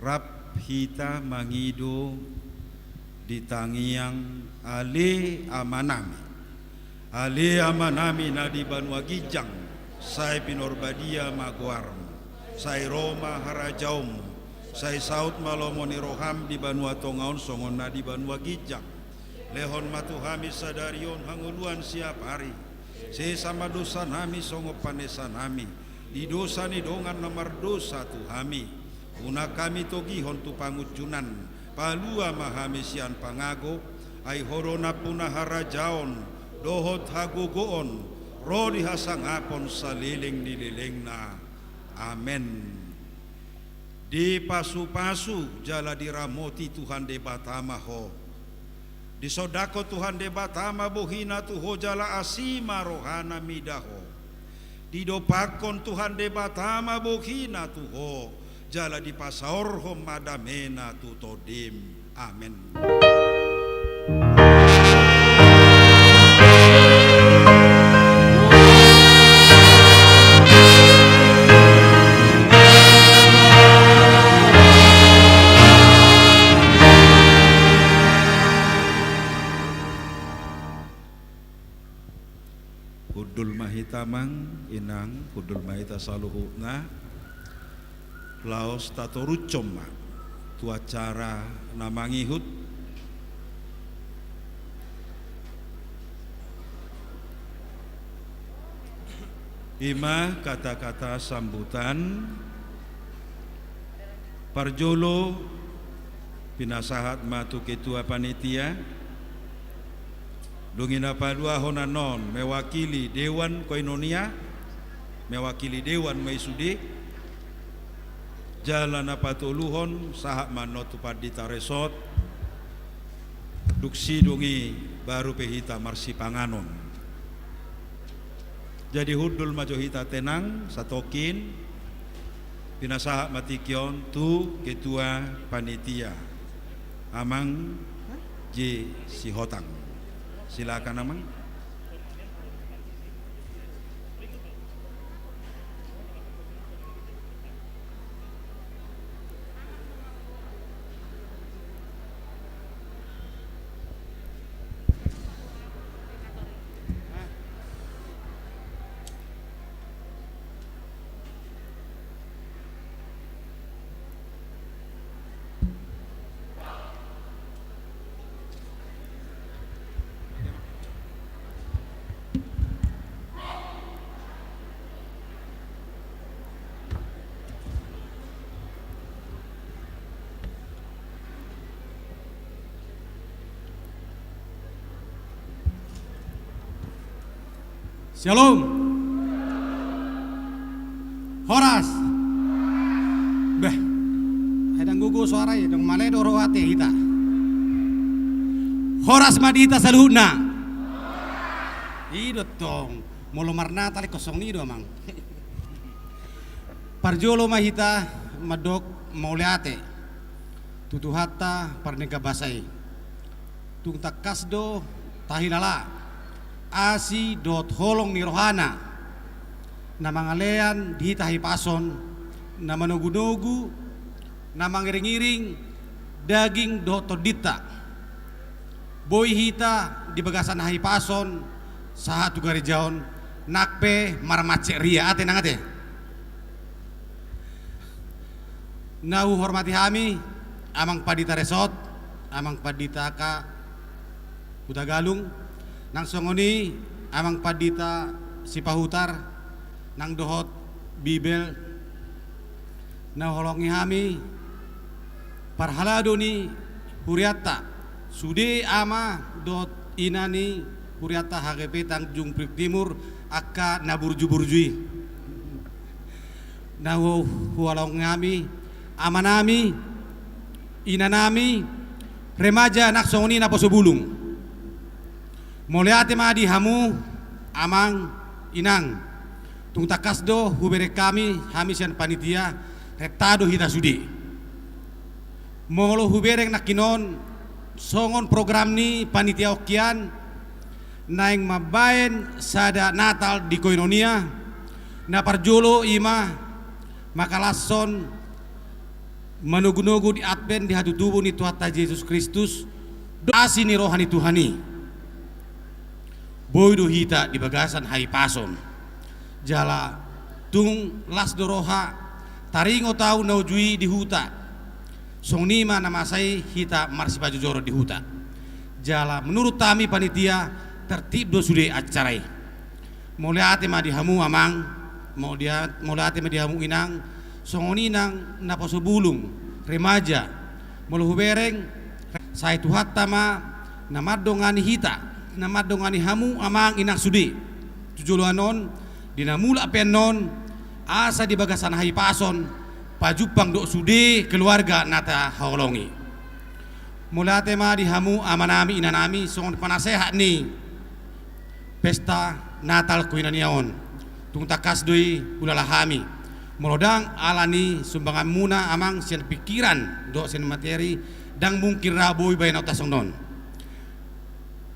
rap hita mangido di tangiang ale amanami na di Banua Gijang sai pinorbadia maguarm sai Roma harajaum sai saut malomoni roham di Banua Tongaon songon na di Banua Gijang lehon matuhami sadarion hanguluan siap hari sesama dosa nami songo panesa nami di dosa ni dongan nomor dosa tuhami una kami togi hontu pangucunan palua mahamisian pangago ai horona punah harajaon dohot hagogoon rodi hasangapon saliling nililingna amen. Di pasu-pasu jala diramoti Tuhan debatama ho di sodako Tuhan debatama bohina tuho jala asima rohana midaho di dopakon Tuhan debatama bohina tuho jala di pasaorho madamena tutodim amen. Kudul mahitamang inang kudul mahita saluhuna laos tatorucom tu acara namangihut ima kata-kata sambutan parjolo pinasahat matu ketua panitia dungina padua honanon mewakili Dewan Koinonia mewakili Dewan Maisude jalan patuluhon sahak manotu padita resort duksi dungi baru pehita marsi panganon jadi hudul majohita tenang satokin pinasahak matikion tu ketua panitia amang J. Sihotang. Silakan Amang. Shalom. Horas. Beh. Hedang gugu suara ya dong malai doro hati kita. Horas madita saluhna. Idot tong. Molo marna tali kosong ni do mang. Parjolo mahita madok mauliate. Tutuhatta parnega basai. Tung takasdo tahilala. Asi dot holong ni rohana na mangalean di tahi pason na manugu-nugu na mangiring-iring daging dot todita boy hita di bagasan hahi pason saha tugari jaon nakpe marmace ria ate nangate na hormati hami amang padita resot amang padita ka Utagalung nang songoni amang padita si pahutar nang dohot bibel na holongi hami parhalado ni huriata sude ama dot inani huriata HGP Tanjung Priok Timur akka naburju-burjui na hualong ngami amanami inanami remaja nak songoni na posobulung Moliate madi hamu amang inang tung takasdo hubere kami hamisian panitia retado hita sudi molo hubereng nakinon songon program ni panitia okian naing mabaen sada Natal di Koinonia na parjolo ima makalason Manugu-nugu di Advent di hatu tubuh ni Tuhan Yesus Kristus doa sini rohani Tuhani boydo hita di bagasan hai pason jala tung las doroha taringo tau naujui di huta song nima namasai hita marsi baju joro di huta jala menurut tami panitia tertib do sude acarai moliate ma di hamu amang moliate ma di hamu inang songoni nang naposo bulung remaja moluhu bereng sai tuhat tama namadongani hita namadongani hamu amang inang sudi tujuluanon dinamula penon asa di bagasan hai pason pajupang do sudi keluarga nata haolongi mulate ma di hamu amanami inanami songon panasehat ni pesta natal kuinaniaon tung takas doi ulalahami melodang alani sumbangan muna amang sian pikiran do sen materi dang mungkin raboi bayan otas non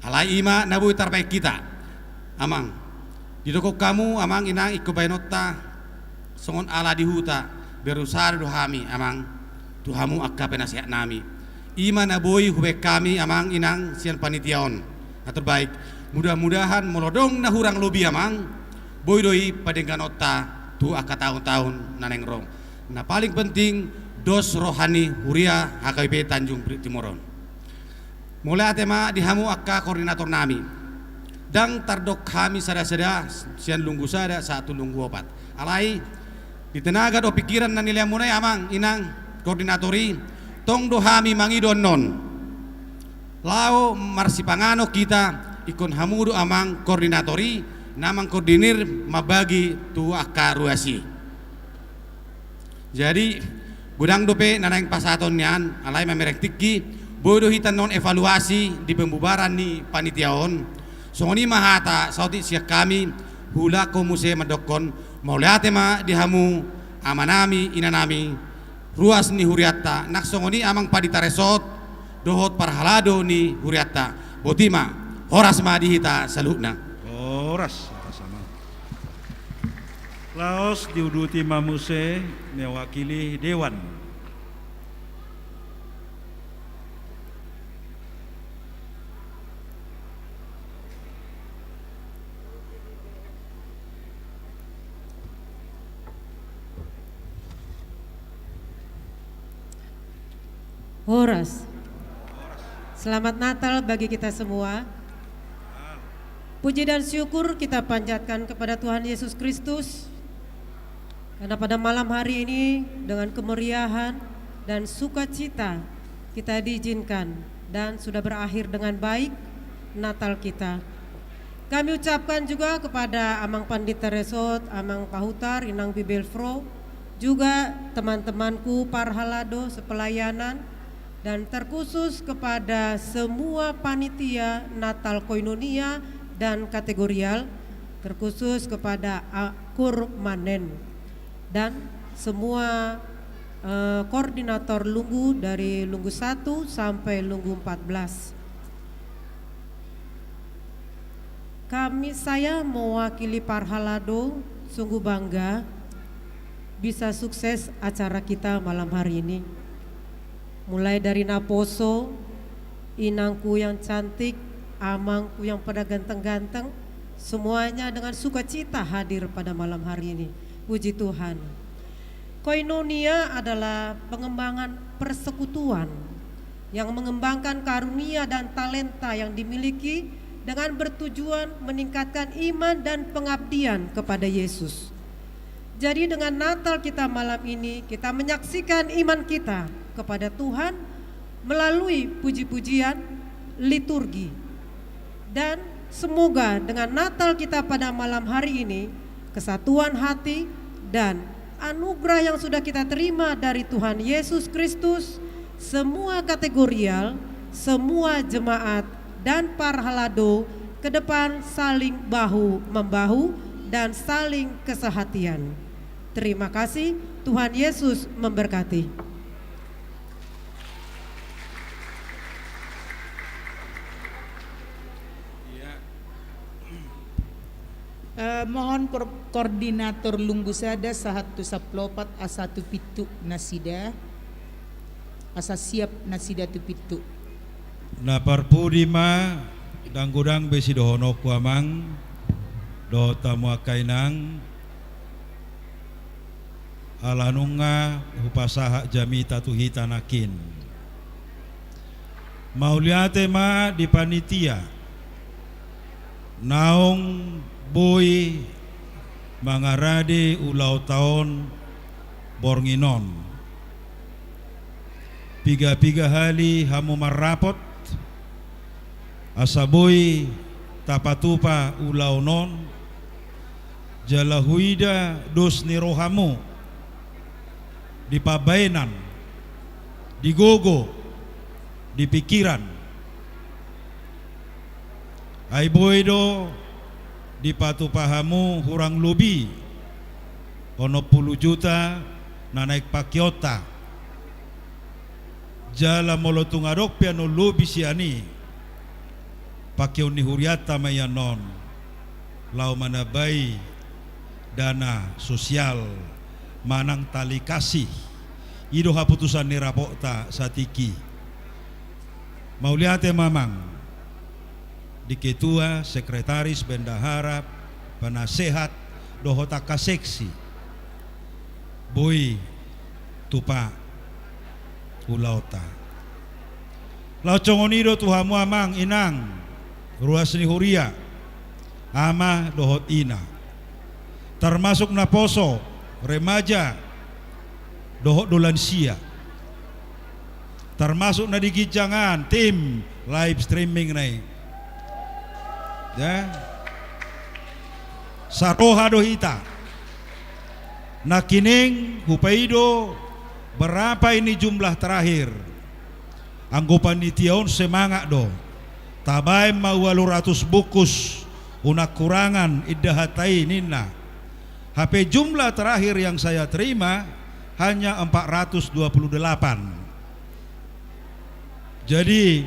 alai ima nabui tarbaik kita amang didokok kamu amang inang iko bayan otta songon ala di huta berusar do hami amang tuhamu akka penasihat nami ima nabui hubek kami amang inang sian panitiaon na terbaik mudah-mudahan melodong na hurang lobi amang boydoi padenggan otta tu aka tahun-tahun naneng rong. Nah paling penting dos rohani huria HKBP Tanjung Priok Timoron. Mulai tema dihamu aka koordinator nami. Dang tardok kami sada-sada sian lunggu sada satu lunggu opat. Alai di tenaga do pikiran na nilai munai amang inang koordinatori tong do hami mangidon non. Lao marsipangano kita ikon hamudu amang koordinatori namang koordinir mabagi tu akaruasi. Jadi budang dope nanang pasaton nian alai mamerek tiki bodo hitan non evaluasi di pembubaran ni panitiaon songoni mahata sauti siak kami hula komuse madokon mauliate ma dihamu amanami inanami ruas ni huriatta nak songoni amang padita resot dohot parhalado ni huriatta botima horas ma dihita salukna Horas sama. Laos diuduti mamuse mewakili dewan. Horas. Selamat Natal bagi kita semua. Puji dan syukur kita panjatkan kepada Tuhan Yesus Kristus karena pada malam hari ini dengan kemeriahan dan sukacita kita diizinkan dan sudah berakhir dengan baik Natal kita. Kami ucapkan juga kepada Amang Pandita Resot, Amang Pahutar, Inang Bibelfro, juga teman-temanku Parhalado sepelayanan dan terkhusus kepada semua panitia Natal Koinonia dan kategorial, terkhusus kepada Akur Manen dan semua koordinator Lunggu dari Lunggu 1 sampai Lunggu 14. Saya mewakili Parhalado sungguh bangga bisa sukses acara kita malam hari ini. Mulai dari Naposo, inangku yang cantik, amangku yang pada ganteng-ganteng, semuanya dengan sukacita hadir pada malam hari ini. Puji Tuhan. Koinonia adalah pengembangan persekutuan yang mengembangkan karunia dan talenta yang dimiliki dengan bertujuan meningkatkan iman dan pengabdian kepada Yesus. Jadi dengan Natal kita malam ini, kita menyaksikan iman kita kepada Tuhan melalui puji-pujian liturgi. Dan semoga dengan Natal kita pada malam hari ini, kesatuan hati dan anugerah yang sudah kita terima dari Tuhan Yesus Kristus, semua kategorial, semua jemaat dan Parhalado ke depan saling bahu-membahu dan saling kesehatian. Terima kasih, Tuhan Yesus memberkati. Mohon koordinator Lunggu Sada 114 A1 Pitu Nasida asa siap na sida tu pitu. Na parpudima danggodang besi dohono kuamang do tamu kainang alanunga hupasaha jamita tuhita nakin mauliate ma di panitia naong boy mangarade ulau tahun bornginon piga-piga hali hamu marapot asaboy tapatupa ulau non jalahuida dos nirohamu di pabainan, di gogo, di pikiran. Ai boydo di patupahamu hurang lubi, ono 10 juta na naik pakiota. Jala molotung adok piano lubi siani, pakion ni huriata mayanon, lau manabai dana sosial. Manang tali kasih ido haputusan nirapokta satiki mauliate mamang di ketua sekretaris bendahara penasehat dohota kaseksi boy tupa ulauta lau congonido tuhamu amang inang ruas ni huria ama dohot ina termasuk naposo remaja dohok dolansia termasuk na digijangan tim live streaming nai ya saroha dohita nakining hupaido berapa ini jumlah terakhir anggopan nitiaon semangat do tabai mau 200 bukus unak kurangan iddahatai nina HP jumlah terakhir yang saya terima hanya 428. Jadi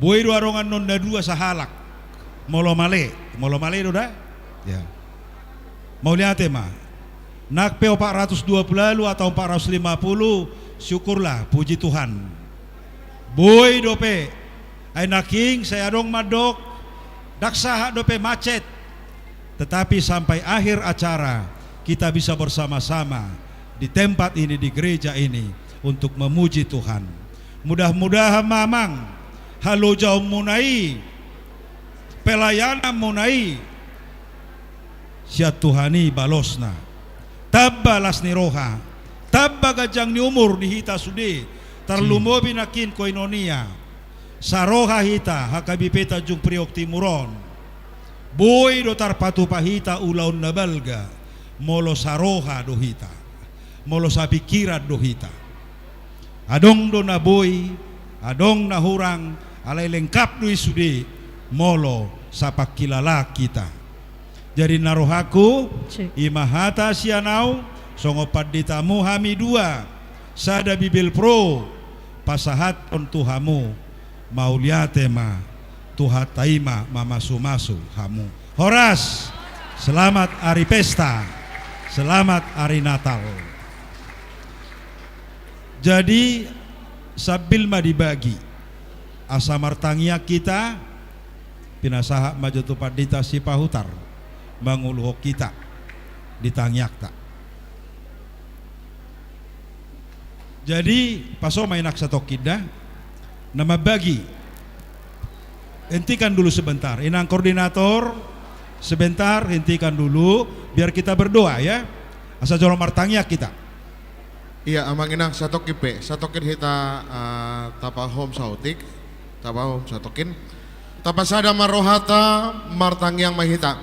boy warongan nonda 2 sahalak molo male udah ya mau lihat mah nak pe 420 lalu atau 450 syukurlah puji Tuhan boy dope ai naking saya dong madok daksaha dope macet. Tetapi sampai akhir acara kita bisa bersama-sama di tempat ini, di gereja ini untuk memuji Tuhan. Mudah-mudahan mamang halo jauh munai pelayanan munai siat Tuhani balosna tabbalas ni roha tabba gajang ni umur di hita sude terlumo binakin koinonia saroha hita hakabipeta jung priok timuron boy dotar patu pahita ulaun nabalga molo saroha dohita molo sapikiran dohita adong do na boy adong na hurang alay lengkap do isude molo sapakilala kita jadi narohaku imahata sianau songopat ditamu hami 2 sada bibil pro pasahat on tuhamu mauliatema Tuhat taima mamasu-masu hamu. Horas, selamat hari pesta, selamat hari Natal. Jadi sabil ma dibagi asa martangia kita pinasaha majotu padita si pahutar manguluh kita ditangiak tak. Jadi paso mainak satokidah nama bagi. Hentikan dulu sebentar, inang koordinator sebentar hentikan dulu biar kita berdoa ya. Asa jolo martangnya kita. Iya amang inang satokin hita tapahom sautik tapahom satokin tapasada marohata martangyang mahita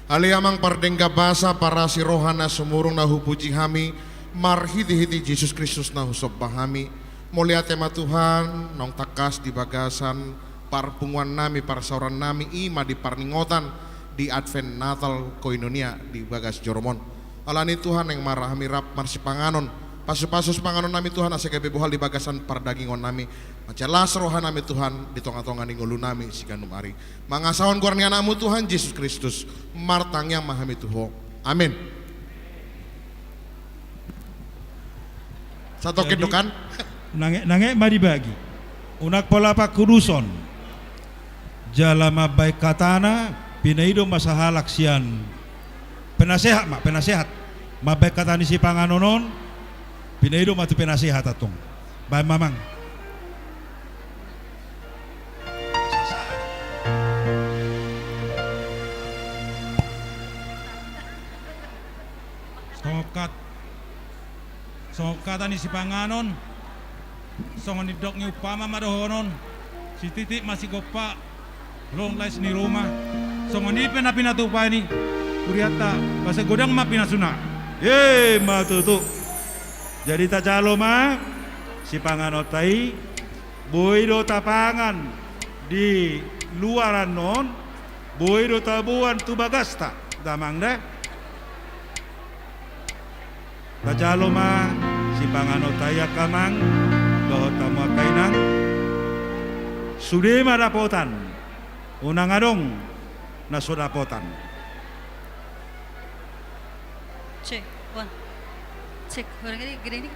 ali amang pardengga basa para sirohana sumurung nahu puji hami marhiti-hiti Yesus Kristus nahu sobbahami mulia tema Tuhan nong takas di bagasan parpunguan nami, parsauran nami ima di parningotan di Advent Natal Koinonia di Bagas Joromon. Alani Tuhan yang marah mirap marsi panganon pasus-pasus panganon nami Tuhan asik bebuhal di bagasan pardagingon nami macelas rohan nami Tuhan di tonga-tonga ningulu nami sikanum ari mangasawan kurnia namu Tuhan Yesus Kristus martang yang mahami Tuho amin. Satokin do kan? Nangek ma dibagi. Unak palapa kuduson. Jalama baik katana pinaido masahalak sian. Penasehat mak, penasehat. Mabek katani si panganonon pinaido matu penasehat atong. Bae mamang. Sokat ani si panganon songon didok ni upama madohonon si titik masih gopa long lais ni rumah songon ni pena tupa ini kuriata bahasa godang ma pinasuna matutu jadi tak calo ma si panganotai boido tapangan di luaran non boido tabuan tu bagasta damang deh Kacalo ma si panganotaya kamang dohot tamu kainang sudah madapotan unang adong na sodapotan. Cek, one, cek, orang ini gini,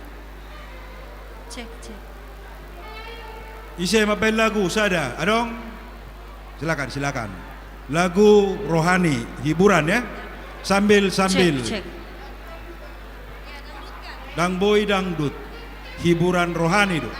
cek. Isi mabel lagu sada, adong, silakan. Lagu rohani hiburan ya, sambil. Cek. Dang boy dangdut hiburan rohani do.